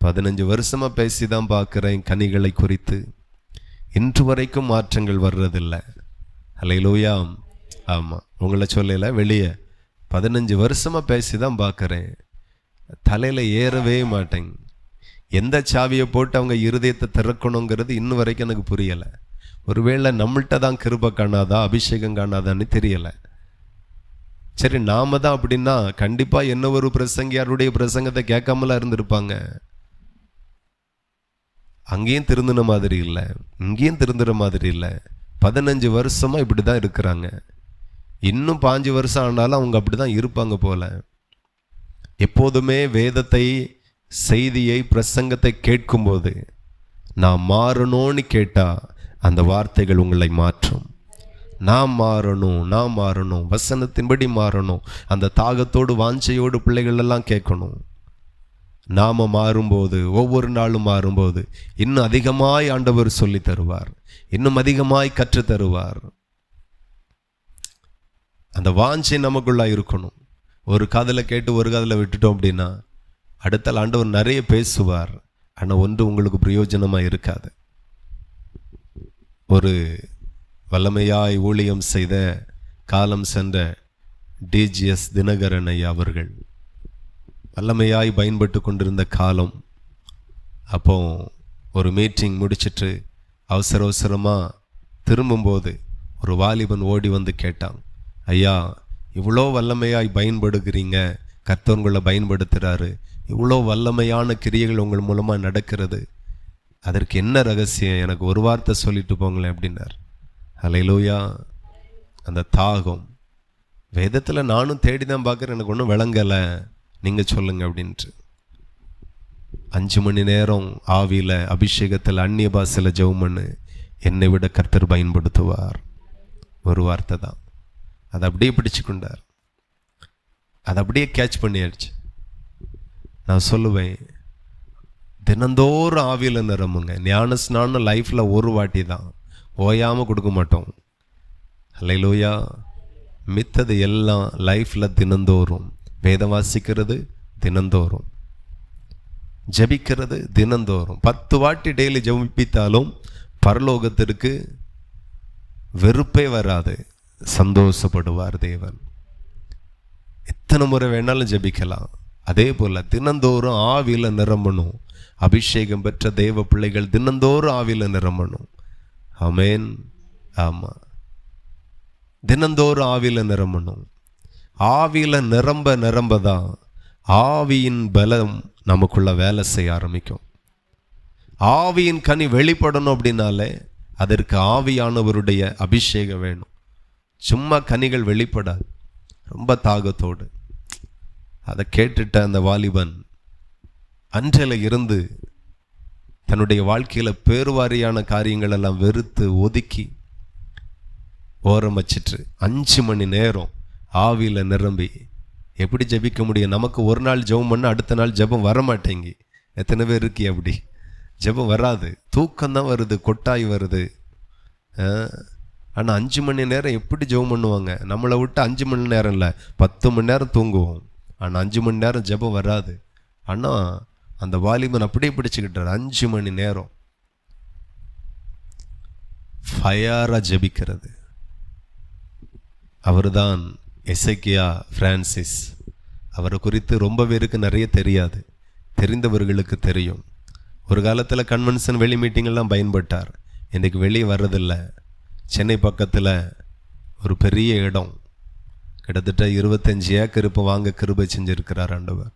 15 வருஷமாக பேசி தான் பார்க்குறேன் கனிகளை குறித்து. இன்று வரைக்கும் மாற்றங்கள் வர்றதில்லை. அல்லேலூயா. ஆமாம், உங்களை சொல்லல, வெளியே 15 வருஷமாக பேசி தான் பார்க்குறேன், தலையில் ஏறவே மாட்டேங்க. எந்த சாவியை போட்டு அவங்க இருதயத்தை திறக்கணுங்கிறது இன்னும் வரைக்கும் எனக்கு புரியலை. ஒருவேளை நம்மள்கிட்ட தான் கிருபை காணாதா, அபிஷேகம் காணாதான்னு தெரியலை. சரி, நாம தான் அப்படின்னா கண்டிப்பாக என்ன ஒரு பிரசங்கியாருடைய பிரசங்கத்தை கேட்காமலாம் இருந்திருப்பாங்க. அங்கேயும் திருந்தின மாதிரி இல்லை, இங்கேயும் திருந்துற மாதிரி இல்லை. 15 வருஷமாக இப்படி தான் இருக்கிறாங்க. இன்னும் 5 வருஷம் ஆனாலும் அவங்க அப்படி தான் இருப்பாங்க போல. எப்போதுமே வேதத்தை, செய்தியை, பிரசங்கத்தை கேட்கும்போது நான் மாறணும்னு கேட்டால் அந்த வார்த்தைகள் உங்களை மாற்றும். நான் மாறணும், வசனத்தின்படி மாறணும். அந்த தாகத்தோடு வாஞ்சையோடு பிள்ளைகள் எல்லாம் கேட்கணும். நாம் மாறும்போது, ஒவ்வொரு நாளும் மாறும்போது இன்னும் அதிகமாய் ஆண்டவர் சொல்லி தருவார், இன்னும் அதிகமாய் கற்று தருவார். அந்த வாஞ்சை நமக்குள்ளா இருக்கணும். ஒரு காதில் கேட்டு ஒரு காதில் விட்டுட்டோம் அப்படின்னா அடுத்த ஆண்டவர் நிறைய பேசுவார், ஆனால் ஒன்று உங்களுக்கு பிரயோஜனமாக இருக்காது. ஒரு வல்லமையாய் ஊழியம் செய்த காலம் சென்ற டிஜிஎஸ் தினகரன் ஐயா அவர்கள் வல்லமையாய் பயன்பட்டு கொண்டிருந்த காலம். அப்போ ஒரு மீட்டிங் முடிச்சிட்டு அவசரமாக திரும்பும்போது ஒரு வாலிபன் ஓடி வந்து கேட்டான், ஐயா, இவ்வளோ வல்லமையாய் பயன்படுகிறீங்க, கர்த்தர் உங்களை பயன்படுத்துகிறாரு, இவ்வளோ வல்லமையான கிரியைகள் உங்கள் மூலமாக நடக்கிறது, அதற்கு என்ன ரகசியம், எனக்கு ஒரு வார்த்தை சொல்லிட்டு போங்களேன் அப்படின்னார். அல்லேலூயா. அந்த தாகம் வேதத்தில் நானும் தேடி தான் பார்க்குறேன், எனக்கு ஒன்றும் விளங்கலை, நீங்கள் சொல்லுங்க அப்படின்ட்டு 5 மணி நேரம் ஆவியில் அபிஷேகத்தில் அந்நிய பாஷையில் ஜெபம் பண்ணு, என்னை விட கர்த்தர் பயன்படுத்துவார். ஒரு வார்த்தை தான், அதை அப்படியே பிடிச்சு கொண்டார், அதை அப்படியே கேட்ச் பண்ணியாச்சு. நான் சொல்லுவேன், தினந்தோறும் ஆவியில் நிரம்புங்க. ஞான ஸ்நானம் லைஃப்பில் ஒரு வாட்டி தான், ஓயாமல் கொடுக்க மாட்டோம். அல்லேலூயா. மித்தது எல்லாம் லைஃப்பில் தினந்தோறும். வேதம் வாசிக்கிறது தினந்தோறும், ஜபிக்கிறது தினந்தோறும். 10 வாட்டி டெய்லி ஜபிப்பித்தாலும் பரலோகத்திற்கு வெறுப்பே வராது, சந்தோஷப்படுவார் தேவன். எத்தனை முறை வேணாலும் ஜபிக்கலாம். அதே போல் தினந்தோறும் ஆவியில் நிரம்பணும். அபிஷேகம் பெற்ற தேவ பிள்ளைகள் தினந்தோறும் ஆவியில் நிரம்பணும். ஆமென். ஆமாம், தினந்தோறும் ஆவியில் நிரம்பணும். ஆவியில் நிரம்பதான் ஆவியின் பலம் நமக்குள்ள வேலை செய்ய ஆரம்பிக்கும். ஆவியின் கனி வெளிப்படணும் அப்படின்னாலே அதற்கு ஆவியானவருடைய அபிஷேகம் வேணும். சும்மா கனிகள் வெளிப்படாது, ரொம்ப தாகத்தோடு. அதை கேட்டுட்ட அந்த வாலிபன் அன்றையில இருந்து தன்னுடைய வாழ்க்கையில் பேருவாரியான காரியங்கள் எல்லாம் வெறுத்து ஒதுக்கி ஓரம் வச்சிட்டு 5 மணி நேரம் ஆவியில் நிரம்பி எப்படி ஜபிக்க முடியும்? நமக்கு ஒரு நாள் ஜெபம் பண்ண அடுத்த நாள் ஜெபம் வர மாட்டேங்கி. எத்தனை பேர் இருக்கி அப்படி? ஜெபம் வராது, தூக்கம்தான் வருது, கொட்டாய் வருது. ஆனால் 5 மணி நேரம் எப்படி ஜெபம் பண்ணுவாங்க? நம்மளை விட்டு 5 மணி நேரம் இல்லை, 10 மணி நேரம் தூங்குவோம். ஆனால் 5 மணி நேரம் ஜெபம் வராது. ஆனால் அந்த வாலிபன் அப்படியே பிடிச்சுக்கிட்டார். 5 மணி நேரம் ஃபயராக ஜெபிக்கிறது. அவர்தான் எசேக்கியா பிரான்சிஸ். அவரை குறித்து ரொம்ப பேருக்கு நிறைய தெரியாது, தெரிந்தவர்களுக்கு தெரியும். ஒரு காலத்தில் கன்வென்ஷன் வெளி மீட்டிங்கெல்லாம் பயன்பட்டார். இன்றைக்கு வெளியே வர்றதில்லை. சென்னை பக்கத்தில் ஒரு பெரிய இடம், கிட்டத்தட்ட 25 ஏக்கர் இப்போ வாங்க கிருபை செஞ்சுருக்கிறார் ஆண்டவர்.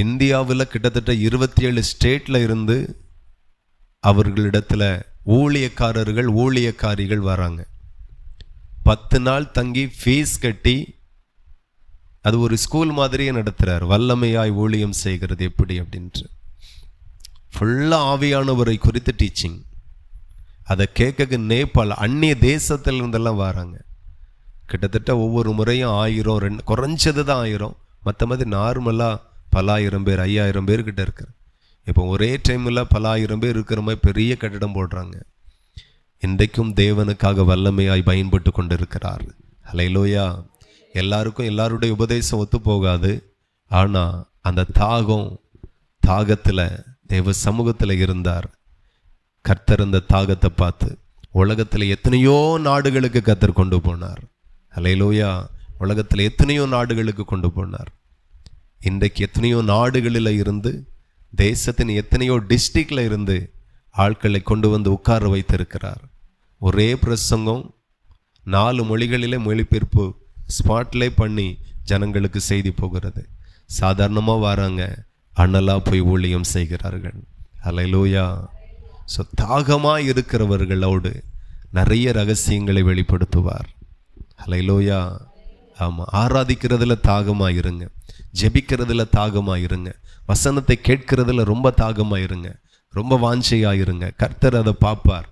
இந்தியாவில் கிட்டத்தட்ட 27 ஸ்டேட்டில் இருந்து அவர்களிடத்தில் ஊழியக்காரர்கள், ஊழியக்காரிகள் வராங்க. 10 நாள் தங்கி ஃபீஸ் கட்டி அது ஒரு ஸ்கூல் மாதிரியே நடத்துகிறார். வல்லமையாய் ஊழியம் செய்கிறது எப்படி அப்படின்ட்டு ஃபுல்லாக ஆவியானவரை குறித்து டீச்சிங். அதை கேட்க நேபாள், அந்நிய தேசத்தில் இருந்தெல்லாம் வராங்க. கிட்டத்தட்ட ஒவ்வொரு முறையும் 1000, குறைஞ்சது தான் 1000, மற்ற மாதிரி நார்மலாக பல ஆயிரம் பேர், 5000 பேர்கிட்ட இருக்கிற. இப்போ ஒரே டைமில் பல 1000 பேர் இருக்கிற மாதிரி பெரிய கட்டிடம் போடுறாங்க. இன்றைக்கும் தேவனுக்காக வல்லமையாய் பயன்பட்டு கொண்டிருக்கிறார். ஹல்லேலூயா. எல்லாருக்கும் எல்லாருடைய உபதேசம் ஒத்து போகாது. ஆனால் அந்த தாகத்தில் தேவ சமூகத்தில் இருந்தார். கர்த்தர் அந்த தாகத்தை பார்த்து உலகத்தில் எத்தனையோ நாடுகளுக்கு கர்த்தர் கொண்டு போனார். அல்லேலூயா. உலகத்தில் எத்தனையோ நாடுகளுக்கு கொண்டு போனார். இன்றைக்கு எத்தனையோ நாடுகளில் இருந்து, தேசத்தின் எத்தனையோ டிஸ்ட்ரிக்டில் இருந்து ஆட்களை கொண்டு வந்து உட்கார வைத்திருக்கிறார். ஒரே பிரசங்கம் 4 மொழிகளிலே மொழிபெயர்ப்பு ஸ்பாட்லே பண்ணி ஜனங்களுக்கு செய்தி போகிறது. சாதாரணமாக வராங்க, அண்ணலாக போய் ஊழியம் செய்கிறார்கள். அல்லேலூயா. ஸோ தாகமாக இருக்கிறவர்களோடு நிறைய ரகசியங்களை வெளிப்படுத்துவார். அல்லேலூயா. ஆமாம், ஆராதிக்கிறதுல தாகமாக இருங்க, ஜெபிக்கிறதுல தாகமாக இருங்க, வசனத்தை கேட்கிறதுல ரொம்ப தாகமாக இருங்க, ரொம்ப வாஞ்சையாக இருங்க. கர்த்தர் அதை பார்ப்பார்.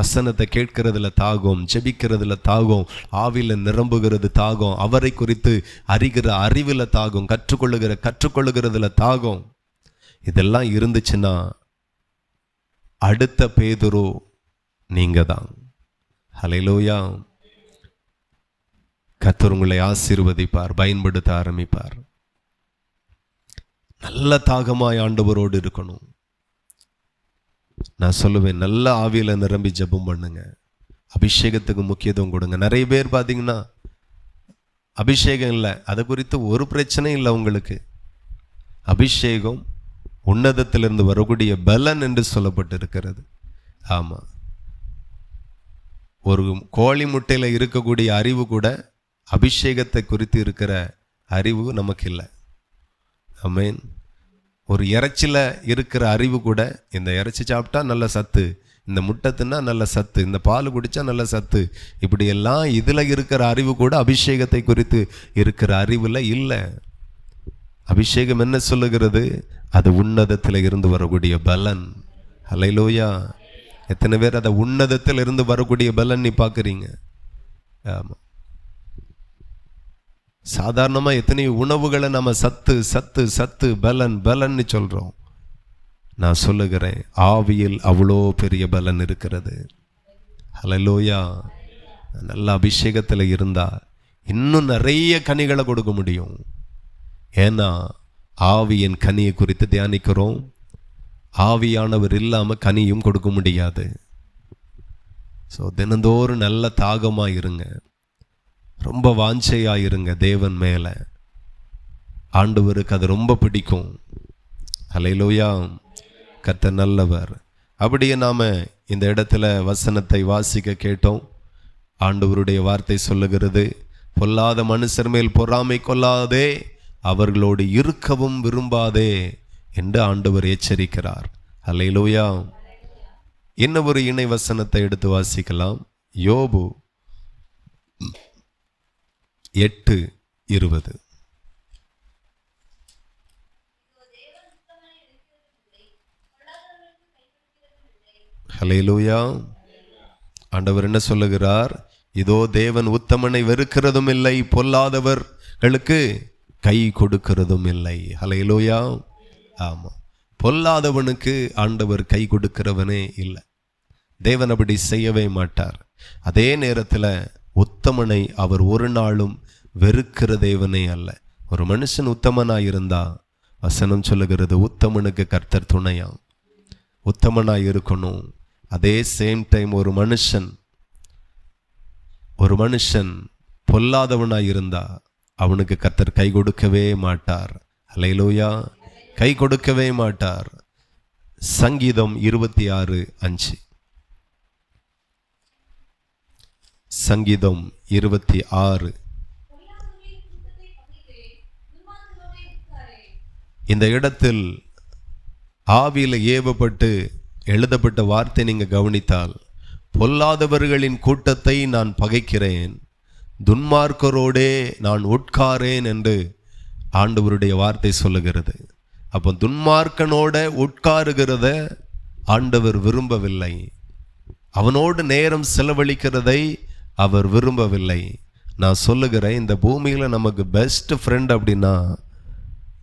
வசனத்தை கேட்கிறதுல தாகம், ஜெபிக்கிறதுல தாகம், ஆவியில் நிரம்புகிறது தாகம், அவரை குறித்து அறிகிற அறிவில் தாகம், கற்றுக்கொள்ளுகிறதுல தாகம். இதெல்லாம் இருந்துச்சுன்னா அடுத்த பேதுரு நீங்க தான். ஹல்லேலூயா. கர்த்தர் உங்களை ஆசீர்வதிப்பார், பயன்படுத்த ஆரம்பிப்பார். நல்ல தாகமாய் ஆண்டவரோடு இருக்கணும். நான் சொல்லுவேன், நல்ல ஆவியில் நிரம்பி ஜெபம் பண்ணுங்க, அபிஷேகத்துக்கு முக்கியத்துவம் கொடுங்க. நிறைய பேர் பார்த்தீங்கன்னா அபிஷேகம் இல்லை, அதை குறித்து ஒரு பிரச்சனையும் இல்லை உங்களுக்கு. அபிஷேகம் உன்னதத்திலிருந்து வரக்கூடிய பலன் என்று சொல்லப்பட்டிருக்கிறது. ஆமாம், ஒரு கோழி முட்டையில் இருக்கக்கூடிய அறிவு கூட அபிஷேகத்தை குறித்து இருக்கிற அறிவு நமக்கு இல்லை. ஆமென். ஒரு இறைச்சியில் இருக்கிற அறிவு கூட, இந்த இறைச்சி சாப்பிட்டா நல்ல சத்து, இந்த முட்டை தின்னா நல்ல சத்து, இந்த பால் குடித்தா நல்ல சத்து, இப்படியெல்லாம் இதில் இருக்கிற அறிவு கூட அபிஷேகத்தை குறித்து இருக்கிற அறிவில் இல்லை. அபிஷேகம் என்ன சொல்லுகிறது? அது உன்னதத்தில் இருந்து வரக்கூடிய பலன். ஹல்லேலூயா. எத்தனை பேர் அதை உன்னதத்தில் இருந்து வரக்கூடிய பலன் நீ பார்க்குறீங்க? ஆமாம். சாதாரணமாக எத்தனை உணவுகளை நம்ம சத்து சத்து சத்து பலன் பலன்னு சொல்கிறோம். நான் சொல்லுகிறேன், ஆவியில் அவ்வளோ பெரிய பலன் இருக்கிறது. ஹல்லேலூயா. நல்ல அபிஷேகத்தில் இருந்தால் இன்னும் நிறைய கனிகளை கொடுக்க முடியும். ஏன்னா ஆவியின் கனியை குறித்து தியானிக்கிறோம். ஆவியானவர் இல்லாமல் கனியும் கொடுக்க முடியாது. ஸோ தினந்தோறும் நல்ல தாகமாக இருங்க, ரொம்ப வாஞ்சையாக இருங்க தேவன் மேலே. ஆண்டவருக்கு அது ரொம்ப பிடிக்கும். ஹல்லேலூயா. கர்த்தர் நல்லவர். அப்படியே நாம் இந்த இடத்துல வசனத்தை வாசிக்க கேட்டோம். ஆண்டவருடைய வார்த்தை சொல்லுகிறது, பொல்லாத மனுஷர் மேல் பொறாமை கொள்ளாதே, அவர்களோடு இருக்கவும் விரும்பாதே என்று ஆண்டவர் எச்சரிக்கிறார். ஹல்லேலூயா. இன்னும் ஒரு இணை வசனத்தை எடுத்து வாசிக்கலாம். யோபு 8:20. ஹல்லேலூயா. ஆண்டவர் என்ன சொல்லுகிறார்? இதோ தேவன் உத்தமனை வெறுக்கிறதும் இல்லை, பொல்லாதவர்களுக்கு கை கொடுக்கிறதும் இல்லை. ஹல்லேலூயா. ஆமாம், பொல்லாதவனுக்கு ஆண்டவர் கை கொடுக்கிறவனே இல்லை. தேவன் அப்படி செய்யவே மாட்டார். அதே நேரத்தில் உத்தமனை அவர் ஒரு நாளும் வெறுக்கிற தேவனே அல்ல. ஒரு மனுஷன் உத்தமனாய் இருந்தா வசனம் சொல்லுகிறது, உத்தமனுக்கு கர்த்தர் துணையாம். உத்தமனாய் இருக்கணும். அதே சேம் டைம் ஒரு மனுஷன் பொல்லாதவனாய் இருந்தா அவனுக்கு கர்த்தர் கை கொடுக்கவே மாட்டார். ஹல்லேலூயா. கை கொடுக்கவே மாட்டார். சங்கீதம் 26:5. சங்கீதம் 26. இந்த இடத்தில் ஆவியில் ஏவப்பட்டு எழுதப்பட்ட வார்த்தை நீங்க கவனித்தால், பொல்லாதவர்களின் கூட்டத்தை நான் பகைக்கிறேன், துன்மார்க்கரோடே நான் உட்காரேன் என்று ஆண்டவருடைய வார்த்தை சொல்லுகிறது. அப்போ துன்மார்க்கனோட உட்காருகிறத ஆண்டவர் விரும்பவில்லை. அவனோடு நேரம் செலவழிக்கிறதை அவர் விரும்பவில்லை. நான் சொல்லுகிறேன், இந்த பூமியில் நமக்கு பெஸ்ட் ஃப்ரெண்ட் அப்படின்னா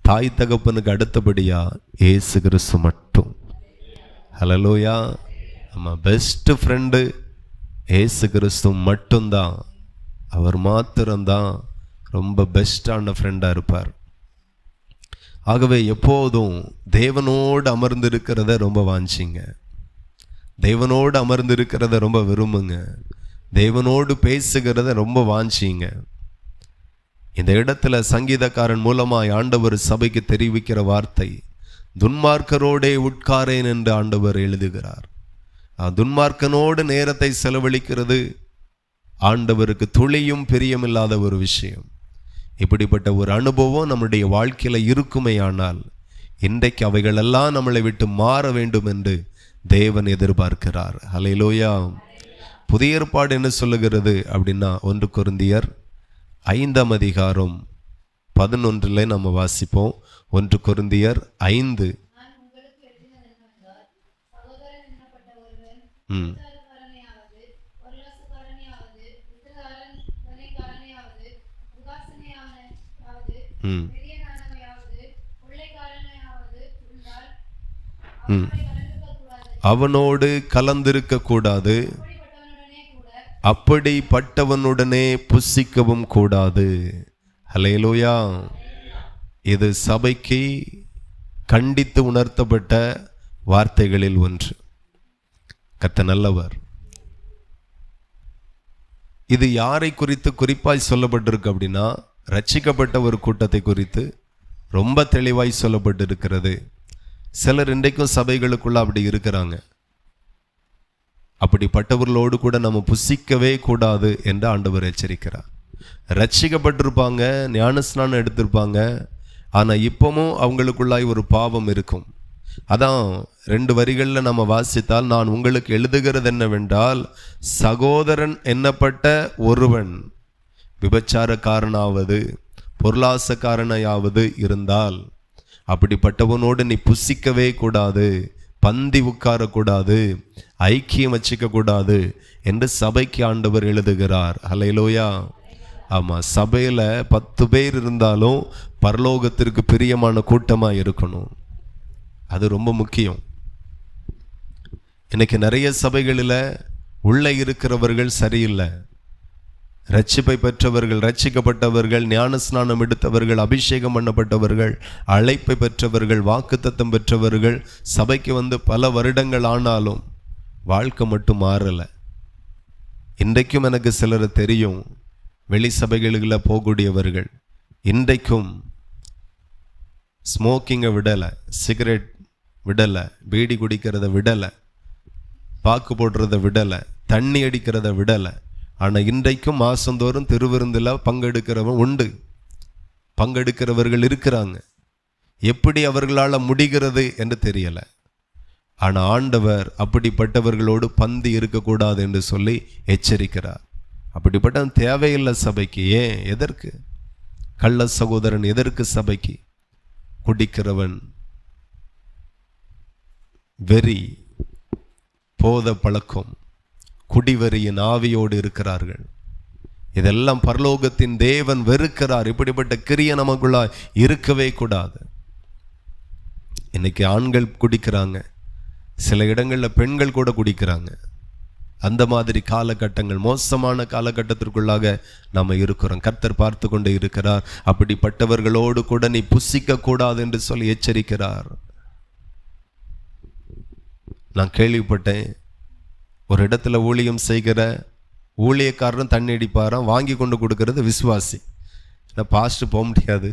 தாய் தகப்பனுக்கு அடுத்தபடியா இயேசு கிறிஸ்து மட்டும். ஹல்லேலூயா. நம்ம பெஸ்ட் ஃப்ரெண்டு இயேசு கிறிஸ்து மட்டும்தான். அவர் மாத்திரம்தான் ரொம்ப பெஸ்டான ஃப்ரெண்டாக இருப்பார். ஆகவே எப்போதும் தேவனோடு அமர்ந்திருக்கிறத ரொம்ப வாஞ்சிங்க, தேவனோடு அமர்ந்திருக்கிறத ரொம்ப விரும்புங்க, தேவனோடு பேசுகிறத ரொம்ப வாஞ்சிங்க. இந்த இடத்துல சங்கீதக்காரன் மூலமாய் ஆண்டவர் சபைக்கு தெரிவிக்கிற வார்த்தை, துன்மார்க்கரோடே உட்காரேன் என்று ஆண்டவர் எழுதுகிறார். துன்மார்க்கனோடு நேரத்தை செலவழிக்கிறது ஆண்டவருக்கு துளியும் பிரியமில்லாத ஒரு விஷயம். இப்படிப்பட்ட ஒரு அனுபவம் நம்முடைய வாழ்க்கையில் இருக்குமேயானால் இன்றைக்கு அவைகளெல்லாம் நம்மளை விட்டு மாற வேண்டும் என்று தேவன் எதிர்பார்க்கிறார். ஹல்லேலூயா. புதிய ஏற்பாடு என்ன சொல்லுகிறது அப்படின்னா 1 கொரிந்தியர் 5ஆம் அதிகாரம் 11 நம்ம வாசிப்போம். 1 கொரிந்தியர் 5. அவனோடு கலந்திருக்க கூடாது, அப்படிப்பட்டவனுடனே புசிக்கவும் கூடாது. ஹல்லேலூயா. இது சபைக்கு கண்டித்து உணர்த்தப்பட்ட வார்த்தைகளில் ஒன்று. கர்த்தர் நல்லவர். இது யாரை குறித்து குறிப்பாய் சொல்லப்பட்டிருக்கு அப்படின்னா, ரட்சிக்கப்பட்ட ஒரு கூட்டத்தை குறித்து ரொம்ப தெளிவாய் சொல்லப்பட்டிருக்கிறது. சிலர் இன்றைக்கும் சபைகளுக்குள்ள அப்படி இருக்கிறாங்க. அப்படிப்பட்டவர்களோடு கூட நம்ம புசிக்கவே கூடாது என்று ஆண்டவர் எச்சரிக்கிறார். ரட்சிக்கப்பட்டிருப்பாங்க, ஞானஸ்நானம் எடுத்திருப்பாங்க, ஆனால் இப்பவும் அவங்களுக்குள்ளாய் ஒரு பாவம் இருக்கும். அதான் 2 வரிகளில் நம்ம வாசித்தால், நான் உங்களுக்கு எழுதுகிறது என்னவென்றால், சகோதரன் எண்ணப்பட்ட ஒருவன் விபச்சாரக்காரனாவது பொருளாசக்காரனையாவது இருந்தால் அப்படிப்பட்டவனோடு நீ புசிக்கவே கூடாது, பந்தி உட்காரக்கூடாது, ஐக்கியம் வச்சுக்க கூடாது என்று சபைக்கு ஆண்டவர் எழுதுகிறார். ஹல்லேலூயா. ஆமாம், சபையில் 10 பேர் இருந்தாலும் பரலோகத்திற்கு பிரியமான கூட்டமாக இருக்கணும். அது ரொம்ப முக்கியம். இன்னைக்கு நிறைய சபைகளில் உள்ளே இருக்கிறவர்கள் சரியில்லை. ரட்சிப்பை பெற்றவர்கள், ரட்சிக்கப்பட்டவர்கள், ஞானஸ்நானம் எடுத்தவர்கள், அபிஷேகம் பண்ணப்பட்டவர்கள், அழைப்பை பெற்றவர்கள், வாக்குத்தத்தம் பெற்றவர்கள் சபைக்கு வந்து பல வருடங்கள் ஆனாலும் வாழ்க்கை மட்டும் மாறலை. இன்றைக்கும் எனக்கு சிலர் தெரியும், வெளி சபைகளில் போகக்கூடியவர்கள் இன்றைக்கும் ஸ்மோக்கிங்கை விடலை, சிகரெட் விடலை, பீடி குடிக்கிறத விடலை, பாக்கு போடுறத விடலை, தண்ணி அடிக்கிறத விடலை. ஆனால் இன்றைக்கும் மாதந்தோறும் திருவிருந்தில் பங்கெடுக்கிறவன் உண்டு, பங்கெடுக்கிறவர்கள் இருக்கிறாங்க. எப்படி அவர்களால் முடிகிறது என்று தெரியலை. ஆனால் ஆண்டவர் அப்படிப்பட்டவர்களோடு பந்தி இருக்கக்கூடாது என்று சொல்லி எச்சரிக்கிறார். அப்படிப்பட்ட தேவையில்லை சபைக்கு. ஏன், எதற்கு? கள்ள சகோதரன் எதற்கு சபைக்கு? குடிக்கிறவன், வெறி, போத பழக்கம், குடிவெறியின் ஆவியோடு இருக்கிறார்கள். இதெல்லாம் பரலோகத்தின் தேவன் வெறுக்கிறார். இப்படிப்பட்ட கிரியை நமக்குள்ள இருக்கவே கூடாது. இன்னைக்கு ஆண்கள் குடிக்கிறாங்க, சில இடங்களில் பெண்கள் கூட குடிக்கிறாங்க. அந்த மாதிரி காலகட்டங்கள், மோசமான காலகட்டத்திற்குள்ளாக நாம் இருக்கிறோம். கர்த்தர் பார்த்து கொண்டு இருக்கிறார். அப்படிப்பட்டவர்களோடு கூட நீ புசிக்க கூடாது என்று சொல்லி எச்சரிக்கிறார். நான் கேள்விப்பட்டேன், ஒரு இடத்துல ஊழியம் செய்கிற ஊழியக்காரரும் தண்ணி அடிப்பாராம், வாங்கி கொண்டு கொடுக்கறது விசுவாசி. நான் பாஸ்ட்டு போக முடியாது.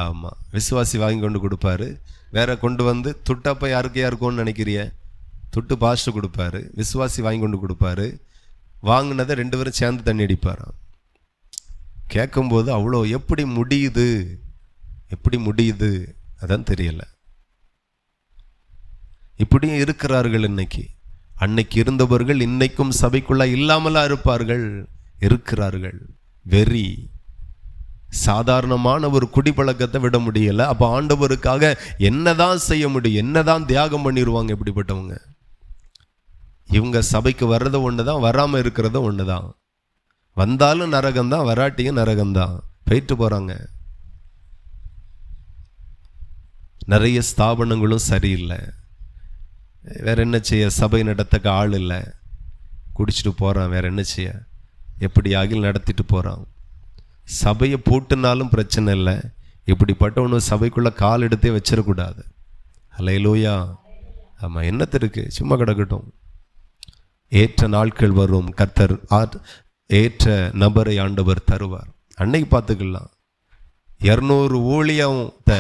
ஆமாம், விசுவாசி வாங்கி கொண்டு கொடுப்பாரு. வேற கொண்டு வந்து துட்டப்ப யாருக்கும்னு நினைக்கிறிய, துட்டு பாஸ்ட்டு கொடுப்பாரு, விசுவாசி வாங்கி கொண்டு கொடுப்பாரு. வாங்கினதை 2 பேரும் சேர்ந்து தண்ணி அடிப்பாராம். கேட்கும்போது அவ்வளோ எப்படி முடியுது அதான் தெரியல. இப்படியும் இருக்கிறார்கள் இன்னைக்கு. அன்னைக்கு இருந்தவர்கள் இன்னைக்கும் சபைக்குள்ள இல்லாமலா இருப்பார்கள், இருக்கிறார்கள். வெறி, சாதாரணமான ஒரு குடிப்பழக்கத்தை விட முடியல. அப்ப ஆண்டவருக்காக என்னதான் செய்ய முடியும், என்னதான் தியாகம் பண்ணிடுவாங்க இப்படிப்பட்டவங்க. இவங்க சபைக்கு வர்றது ஒண்ணுதான், வராம இருக்கிறது ஒண்ணுதான். வந்தாலும் நரகம்தான், வராட்டியும் நரகம்தான், போயிட்டு போறாங்க. நிறைய ஸ்தாபனங்களும் சரியில்லை. வேற என்ன செய்ய, சபை நடத்தக்க ஆள் இல்லை, குடிச்சிட்டு போகிறான். வேற என்ன செய்ய, எப்படி ஆகில் நடத்திட்டு போகிறான். சபையை பூட்டுனாலும் பிரச்சனை இல்லை, இப்படிப்பட்டவனு சபைக்குள்ளே கால் எடுத்தே வச்சிடக்கூடாது. அல்லேலூயா. ஆமாம், என்னத்திற்கு சும்மா கிடக்கட்டும். ஏற்ற நாட்கள் வரும், கர்த்தர் ஏற்ற நபரை ஆண்டவர் தருவார். அன்னைக்கு பார்த்துக்கலாம். 200 ஊழியத்தை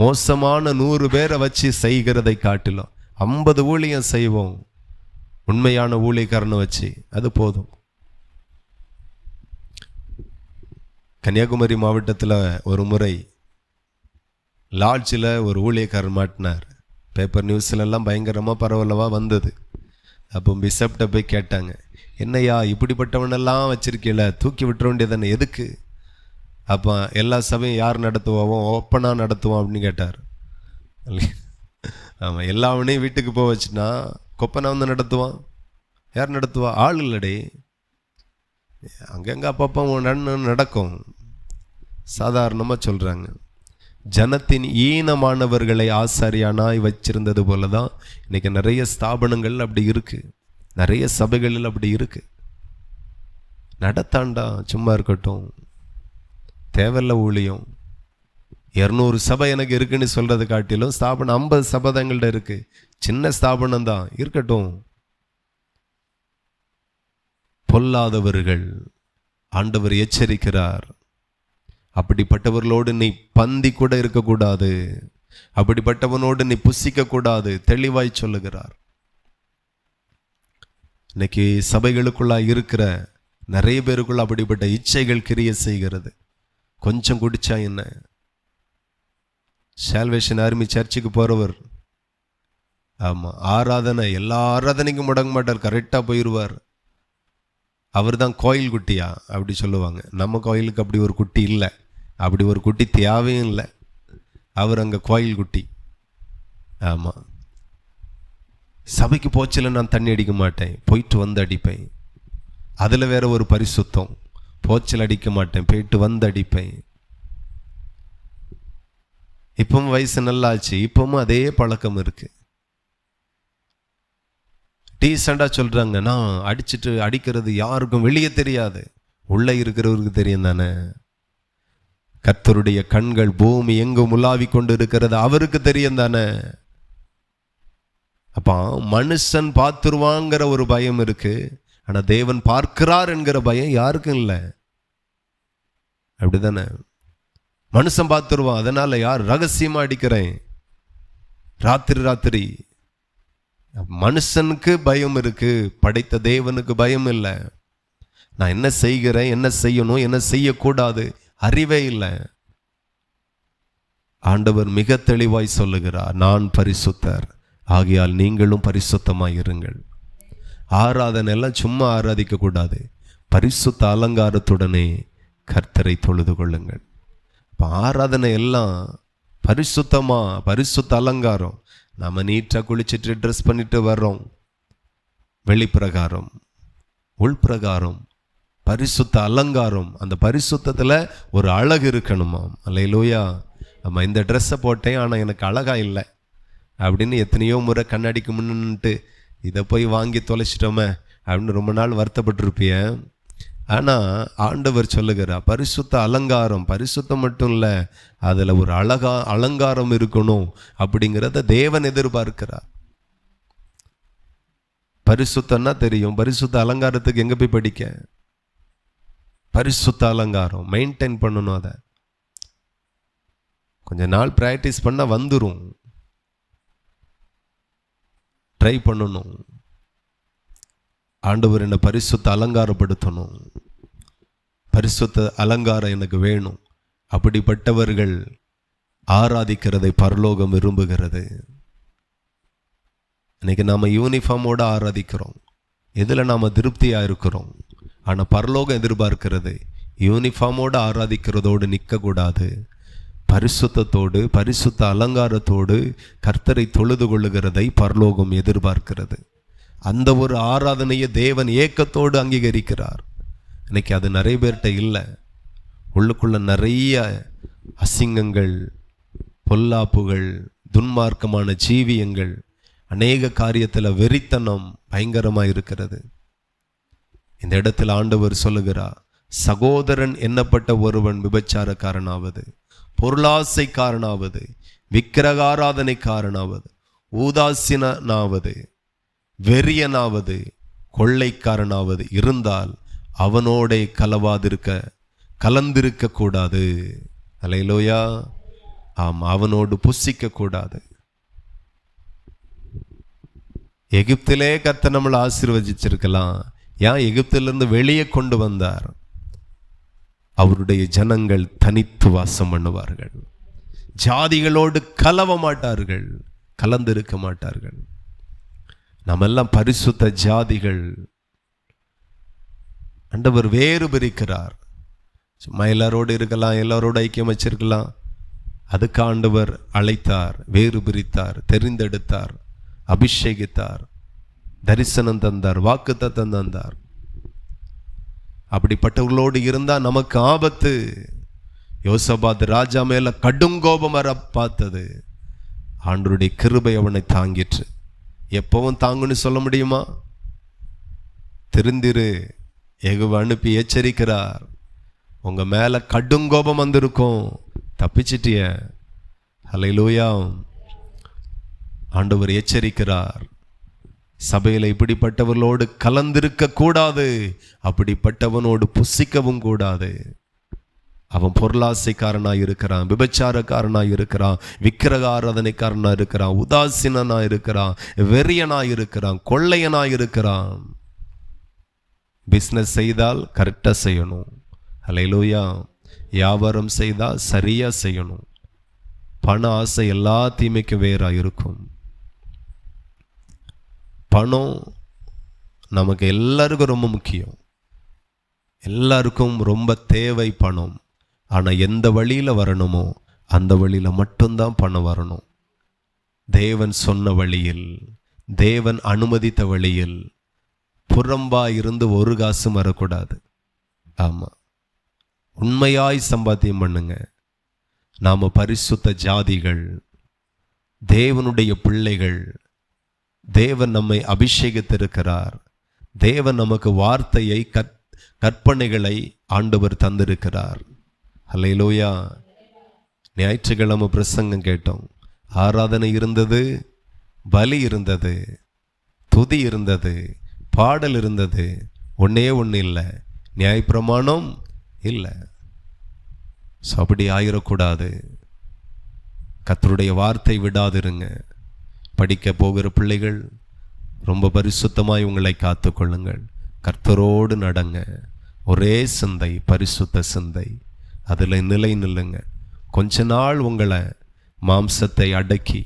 மோசமான 100 பேரை வச்சு செய்கிறதை காட்டிலும் 50 ஊழியம் செய்வோம் உண்மையான ஊழியக்காரனை வச்சு, அது போதும். கன்னியாகுமரி மாவட்டத்தில் ஒரு முறை லாட்ஜில் ஒரு ஊழியக்காரர் மாட்டினார். பேப்பர் நியூஸ்லெல்லாம் பயங்கரமாக பரவலவாக வந்தது. அப்போ பிஷப்கிட்ட போய் கேட்டாங்க, என்னையா இப்படிப்பட்டவனெல்லாம் வச்சிருக்கீல, தூக்கி விட்டுற வேண்டியதானே, எதுக்கு? அப்போ எல்லா சபையும் யார் நடத்துவோம், ஓப்பனாக நடத்துவோம் அப்படின்னு கேட்டார். ஆமாம், எல்லாவனையும் வீட்டுக்கு போக வச்சுனா கொப்பனை வந்து நடத்துவான். யார் நடத்துவா? ஆள் இல்லடே. அங்கங்கே அப்பப்போ நடக்கும். சாதாரணமாக சொல்கிறாங்க. ஜனத்தின் ஈனமானவர்களை ஆசாரியானாய் வச்சிருந்தது போல தான் இன்றைக்கி நிறைய ஸ்தாபனங்கள் அப்படி இருக்குது, நிறைய சபைகளில் அப்படி இருக்குது. நடத்தாண்டா, சும்மா இருக்கட்டும், தேவையில்ல ஊழியம். 200 சபை எனக்கு இருக்குன்னு சொல்கிறது காட்டிலும் ஸ்தாபனம் 50 சபை தான் எங்கள்கிட்ட இருக்குது, சின்ன ஸ்தாபனம் தான், இருக்கட்டும். பொல்லாதவர்கள் ஆண்டவர் எச்சரிக்கிறார். அப்படிப்பட்டவர்களோடு நீ பந்தி கூட இருக்கக்கூடாது, அப்படிப்பட்டவனோடு நீ புசிக்கக்கூடாது, தெளிவாய் சொல்லுகிறார். இன்னைக்கு சபைகளுக்குள்ளா இருக்கிற நிறைய பேருக்குள்ள அப்படிப்பட்ட இச்சைகள் கிரிய செய்கிறது. கொஞ்சம் குடிச்சா என்ன? சால்வேஷன் ஆர்மி சர்ச்சுக்கு போகிறவர், ஆமாம், ஆராதனை எல்லா ஆராதனைக்கும் முடங்க மாட்டார், கரெக்டாக போயிடுவார். அவர் தான் கோயில் குட்டியா அப்படி சொல்லுவாங்க. நம்ம கோயிலுக்கு அப்படி ஒரு குட்டி இல்லை, அப்படி ஒரு குட்டி தேவையும் இல்லை. அவர் அங்கே கோயில் குட்டி. ஆமாம், சபைக்கு போச்சில் நான் தண்ணி அடிக்க மாட்டேன், போயிட்டு வந்து அடிப்பேன். அதில் வேற ஒரு பரிசுத்தம், போச்சல் அடிக்க மாட்டேன், போயிட்டு வந்து அடிப்பேன். இப்பவும் வயசு நல்லாச்சு, இப்பவும் அதே பழக்கம் இருக்கு. டீசெண்டாக சொல்கிறாங்க, நான் அடிக்கிறது யாருக்கும் வெளியே தெரியாது, உள்ளே இருக்கிறவருக்கு தெரியும் தானே. கர்த்தருடைய கண்கள் பூமி எங்கும் உலாவி கொண்டு இருக்கிறது அவருக்கு தெரியும் தானே. அப்போ மனுஷன் பார்த்துருவாங்கிற ஒரு பயம் இருக்கு, ஆனால் தேவன் பார்க்கிறார் என்கிற பயம் யாருக்கும் இல்லை. அப்படிதானே? மனுஷன் பார்த்துருவான், அதனால யார் ரகசியமாக அடிக்கிறேன் ராத்திரி. மனுஷனுக்கு பயம் இருக்கு, படைத்த தேவனுக்கு பயம் இல்லை. நான் என்ன செய்கிறேன், என்ன செய்யணும், என்ன செய்யக்கூடாது அறிவே இல்லை. ஆண்டவர் மிக தெளிவாய் சொல்லுகிறார், நான் பரிசுத்தர், ஆகையால் நீங்களும் பரிசுத்தமாய் இருங்கள். ஆராதனை எல்லாம் சும்மா ஆராதிக்க கூடாது, பரிசுத்த அலங்காரத்துடனே கர்த்தரை தொழுது கொள்ளுங்கள். இப்போ ஆராதனை எல்லாம் பரிசுத்த அலங்காரம். நம்ம நீட்டாக குளிச்சுட்டு ட்ரெஸ் பண்ணிட்டு வர்றோம், வெளிப்பிரகாரம் உள்பிரகாரம் பரிசுத்த அலங்காரம். அந்த பரிசுத்தத்தில் ஒரு அழகு இருக்கணுமாம். அல்லேலூயா. நம்ம இந்த ட்ரெஸ்ஸை போட்டேன் ஆனால் எனக்கு அழகா இல்லை அப்படின்னு எத்தனையோ முறை கண்ணாடிக்கு முன்னுட்டு இதை போய் வாங்கி தொலைச்சிட்டோமே அப்படின்னு ரொம்ப நாள் வருத்தப்பட்டிருப்பிய. ஆனால் ஆண்டவர் சொல்லுகிறார், பரிசுத்த அலங்காரம், பரிசுத்தம் மட்டும் இல்லை, அதில் ஒரு அலங்காரம் இருக்கணும் அப்படிங்கிறத தேவன் எதிர்பார்க்கிறார். பரிசுத்தம்னா தெரியும், பரிசுத்த அலங்காரத்துக்கு எங்கே போய் படிக்க? பரிசுத்த அலங்காரம் மெயின்டைன் பண்ணணும். அதை கொஞ்ச நாள் ப்ராக்டிஸ் பண்ணால் வந்துடும், ட்ரை பண்ணணும். ஆண்டவர் என்னை பரிசுத்த அலங்காரப்படுத்தணும், பரிசுத்த அலங்காரம் எனக்கு வேணும். அப்படிப்பட்டவர்கள் ஆராதிக்கிறதை பரலோகம் விரும்புகிறது. இன்னைக்கு நாம் யூனிஃபார்மோடு ஆராதிக்கிறோம், எதில் நாம் திருப்தியாக இருக்கிறோம். ஆனால் பரலோகம் எதிர்பார்க்கிறது யூனிஃபார்மோடு ஆராதிக்கிறதோடு நிற்கக்கூடாது, பரிசுத்தத்தோடு பரிசுத்த அலங்காரத்தோடு கர்த்தரை தொழுது கொள்ளுகிறதை பரலோகம் எதிர்பார்க்கிறது. அந்த ஒரு ஆராதனையை தேவன் ஏக்கத்தோடு அங்கீகரிக்கிறார். இன்னைக்கு அது நிறைய பேர்கிட்ட இல்லை. உள்ளுக்குள்ள நிறைய அசிங்கங்கள், பொல்லாப்புகள், துன்மார்க்கமான ஜீவியங்கள், அநேக காரியத்தில் வெறித்தனம் பயங்கரமாக இருக்கிறது. இந்த இடத்துல ஆண்டவர் சொல்லுகிறார், சகோதரன் என்னப்பட்ட ஒருவன் விபச்சாரக்காரனாவது, பொருளாசைக்காரனாவது, விக்கிரகாராதனைக்காரனாவது, ஊதாசீனாவது, வெறியனாவது, கொள்ளைக்காரனாவது இருந்தால் அவனோடே கலந்திருக்க கூடாது. அல்லேலூயா. ஆமாம், அவனோடு புசிக்க கூடாது. எகிப்திலே கர்த்தர் நம்மளை ஆசீர்வதிச்சிருக்கலாம். ஏன் எகிப்திலிருந்து வெளியே கொண்டு வந்தார்? அவருடைய ஜனங்கள் தனித்து வாசம் பண்ணுவார்கள், ஜாதிகளோடு கலந்திருக்க மாட்டார்கள். நம்மெல்லாம் பரிசுத்த ஜாதிகள். ஆண்டவர் வேறு பிரிக்கிறார். சும்மா எல்லாரோடு இருக்கலாம், எல்லாரோடு ஐக்கியம் வச்சிருக்கலாம். அதுக்கு ஆண்டவர் அழைத்தார், வேறு பிரித்தார், தெரிந்தெடுத்தார், அபிஷேகித்தார், தரிசனம் தந்தார், வாக்குத்தத்தம் தந்தார். அப்படிப்பட்டவர்களோடு இருந்தா நமக்கு ஆபத்து. யோசபாத் ராஜா மேல கடுங்கோபம் வர பார்த்தது. ஆண்டவருடைய கிருபை அவனை தாங்கிற்று. எப்பவும் தாங்குன்னு சொல்ல முடியுமா? திருந்திரு, யெகோவா அனுப்பி எச்சரிக்கிறார். உங்க மேல கடுங்கோபம் வந்திருக்கும், தப்பிச்சிட்டிய. ஹல்லேலூயா. ஆண்டவர் எச்சரிக்கிறார். சபையில இப்படிப்பட்டவர்களோடு கலந்திருக்க கூடாது, அப்படிப்பட்டவனோடு புசிக்கவும் கூடாது. அவன் பொருளாசைக்காரனாய் இருக்கிறான், விபச்சாரக்காரனாய் இருக்கிறான், விக்கிரக ஆராதனைக்காரனாய் இருக்கிறான், உதாசீனாய் இருக்கிறான், வெறியனாய் இருக்கிறான், கொள்ளையனாய் இருக்கிறான். பிஸ்னஸ் செய்தால் கரெக்டாக செய்யணும். ஹல்லேலூயா. வியாபாரம் செய்தால் சரியா செய்யணும். பண ஆசை எல்லா தீமைக்கும் வேறாக இருக்கும். பணம் நமக்கு எல்லாருக்கும் ரொம்ப முக்கியம், எல்லாருக்கும் ரொம்ப தேவை பணம். ஆனால் எந்த வழியில் வரணுமோ அந்த வழியில் மட்டும்தான் பணம் வரணும். தேவன் சொன்ன வழியில், தேவன் அனுமதித்த வழியில் புறம்பா இருந்து ஒரு காசும் வரக்கூடாது. ஆமாம், உண்மையாய் சம்பாத்தியம் பண்ணுங்க. நாம் பரிசுத்த ஜாதிகள், தேவனுடைய பிள்ளைகள். தேவன் நம்மை அபிஷேகித்திருக்கிறார். தேவன் நமக்கு வார்த்தையை கற்பனைகளை ஆண்டவர் தந்திருக்கிறார். ஹல்லேலூயா. ஞாயிற்றுக்கிழமை பிரசங்கம் கேட்டோம். ஆராதனை இருந்தது, பலி இருந்தது, துதி இருந்தது, பாடல் இருந்தது. ஒன்னே ஒன்று இல்லை, நியாயப்பிரமாணம் இல்லை. ஸோ அப்படி ஆயிடக்கூடாது. கர்த்தருடைய வார்த்தை விடாதிருங்க. படிக்க போகிற பிள்ளைகள் ரொம்ப பரிசுத்தமாய் உங்களை காத்து கொள்ளுங்கள். கர்த்தரோடு நடங்க. ஒரே சிந்தை, பரிசுத்த சிந்தை, அதில் நில்லுங்க. கொஞ்ச நாள் உங்களை மாம்சத்தை அடக்கி,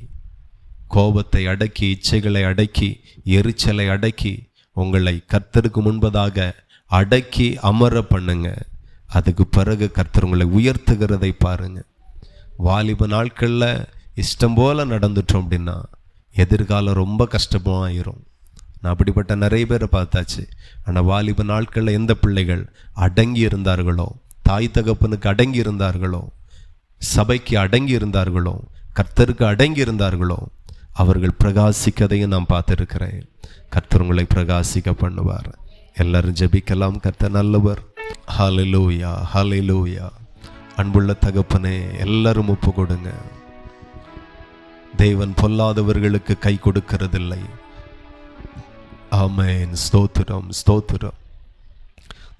கோபத்தை அடக்கி, இச்சைகளை அடக்கி, எரிச்சலை அடக்கி, உங்களை கர்த்தருக்கு முன்பதாக அடக்கி அமர பண்ணுங்க. அதுக்கு பிறகு கர்த்தர் உங்களை உயர்த்துகிறதை பாருங்க. வாலிப நாட்களில் இஷ்டம் போல நடந்துட்டோம் அப்படின்னா எதிர்காலம் ரொம்ப கஷ்டமாயிரும். நான் அப்படிப்பட்ட நிறைய பேரை பார்த்தாச்சு. ஆனால் வாலிப நாட்களில் எந்த பிள்ளைகள் அடங்கி இருந்தார்களோ, தாய் தகப்பனுக்கு அடங்கி இருந்தார்களோ, சபைக்கு அடங்கி இருந்தார்களோ, கர்த்தருக்கு அடங்கி இருந்தார்களோ, அவர்கள் பிரகாசிக்கதையும் நான் பார்த்துருக்கிறேன். கர்த்தர் உங்களை பிரகாசிக்க பண்ணுவார். எல்லாரும் ஜெபிக்கலாம். கர்த்தர் நல்லவர். ஹல்லேலூயா, ஹல்லேலூயா. அன்புள்ள தகப்பனே, எல்லாரும் ஒப்பு கொடுங்க. தேவன் பொல்லாதவர்களுக்கு கை கொடுக்கிறதில்லை. ஆமென். ஸ்தோத்திரம், ஸ்தோத்திரம்.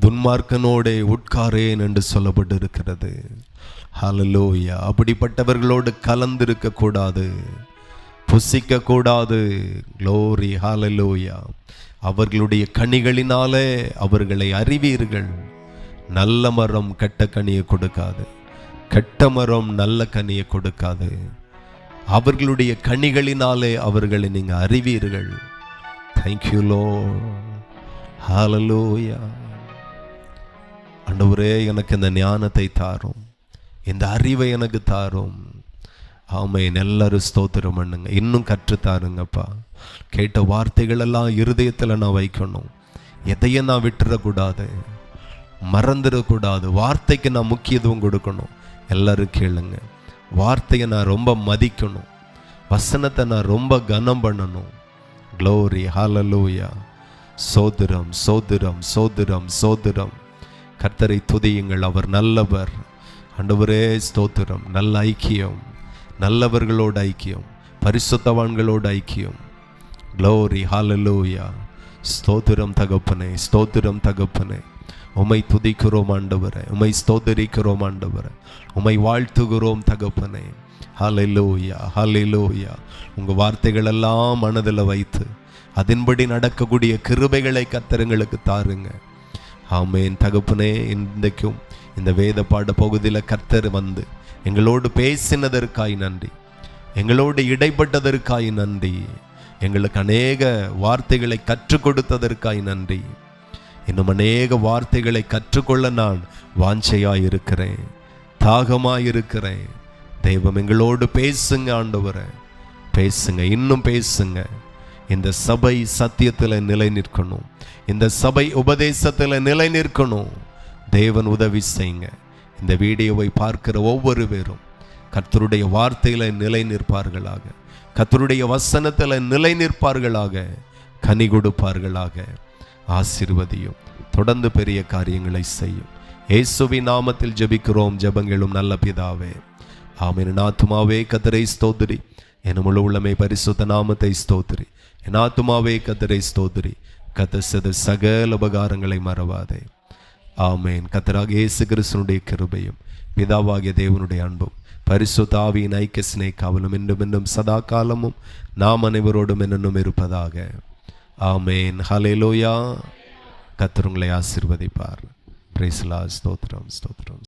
துன்மார்க்கனோடே உட்காரேன் என்று சொல்லப்பட்டு இருக்கிறது. ஹல்லேலூயா. அப்படிப்பட்டவர்களோடு கலந்திருக்க கூடாது, புசிக்க கூடாது. க்ளோரி, ஹல்லேலூயா. அவர்களுடைய கனிகளினாலே அவர்களை அறிவீர்கள். நல்ல மரம் கெட்ட கனியை கொடுக்காது, கெட்ட மரம் நல்ல கனியை கொடுக்காது. அவர்களுடைய கனிகளினாலே அவர்களை நீங்க அறிவீர்கள். Thank you lord. ஹல்லேலூயா. ஆண்டவரே, எனக்கு இந்த ஞானத்தை தாரும், இந்த அறிவை எனக்கு தாரும். ஆமென். எல்லாரும் ஸ்தோத்திரம் பண்ணுங்க. இன்னும் கற்றுத்தாருங்கப்பா. கேட்ட வார்த்தைகள் எல்லாம் இருதயத்தில் நான் வைக்கணும். எதையும் நான் விட்டுறக்கூடாது, மறந்துடக்கூடாது. வார்த்தைக்கு நான் முக்கியத்துவம் கொடுக்கணும். எல்லாரும் கேளுங்க. வார்த்தையை நான் ரொம்ப மதிக்கணும். வசனத்தை நான் ரொம்ப கனம் பண்ணணும். க்ளோரி, ஹல்லேலூயா. சோதரம், சோதரம், சோதரம், சோதரம். கர்த்தரை துதியுங்கள், அவர் நல்லவர். ஆண்டவரே ஸ்தோத்திரம். நல்ல ஐக்கியம், நல்லவர்களோடு ஐக்கியம், பரிசுத்தவான்களோடு ஐக்கியம். க்ளோரி, ஹல்லேலூயா. ஸ்தோத்திரம் தகப்பனே, ஸ்தோத்திரம் தகப்பனே. உம்மை துதிக்கிறோம் ஆண்டவரே, உம்மை ஸ்தோத்தரிக்கிறோம் ஆண்டவரே, உம்மை வாழ்த்துகிறோம் தகப்பனே. ஹல்லேலூயா, ஹல்லேலூயா. உங்கள் வார்த்தைகள் எல்லாம் மனதில் வைத்து அதன்படி நடக்கக்கூடிய கிருபைகளை கர்த்தருக்கு தாருங்க. ஆமேன் தகப்பனே. இன்றைக்கும் இந்த வேத பாட பகுதியில் கர்த்தர் வந்து எங்களோடு பேசினதற்காய் நன்றி, எங்களோடு இடைப்பட்டதற்காய் நன்றி, எங்களுக்கு அநேக வார்த்தைகளை கற்றுக் கொடுத்ததற்காய் நன்றி. இன்னும் அநேக வார்த்தைகளை கற்றுக்கொள்ள நான் வாஞ்சையாய் இருக்கிறேன், தாகமாய் இருக்கிறேன். தெய்வம் எங்களோடு பேசுங்க ஆண்டவரே, பேசுங்க, இன்னும் பேசுங்க. இந்த சபை சத்தியத்தில் நிலை நிற்கணும், இந்த சபை உபதேசத்தில் நிலை நிற்கணும். தேவன் உதவி செய்யுங்க. இந்த வீடியோவை பார்க்கிற ஒவ்வொரு பேரும் கர்த்தருடைய வார்த்தையில நிலை நிற்பார்களாக, கர்த்தருடைய வசனத்தில் நிலை நிற்பார்களாக, கனி கொடுப்பார்களாக. ஆசீர்வதியும், தொடர்ந்து பெரிய காரியங்களை செய்யும். இயேசுவின் நாமத்தில் ஜெபிக்கிறோம், ஜெபங்களும் நல்ல பிதாவே, ஆமென். என் ஆத்துமாவே கர்த்தரை ஸ்தோத்திரி, என் முழு உள்ளமே பரிசுத்த நாமத்தை ஸ்தோத்திரி. என் ஆத்துமாவே கர்த்தரை ஸ்தோத்திரி, கர்த்தர் செய்த சகல உபகாரங்களை மறவாதே. ஆமென். கர்த்தராகிய இயேசு கிறிஸ்துவினுடைய கிருபையும் பிதாவாகிய தேவனுடைய அன்பும் பரிசுத்த ஆவியின் ஐக்கிய சிநேகமும் இன்னும் இன்னும் சதா காலமும் நாம் அனைவரோடும் என்னும் இருப்பதாக. ஆமென். ஹல்லேலூயா. கர்த்தர் உங்களை ஆசீர்வதிப்பார். Praise the Lord. ஸ்தோத்திரம், ஸ்தோத்திரம்.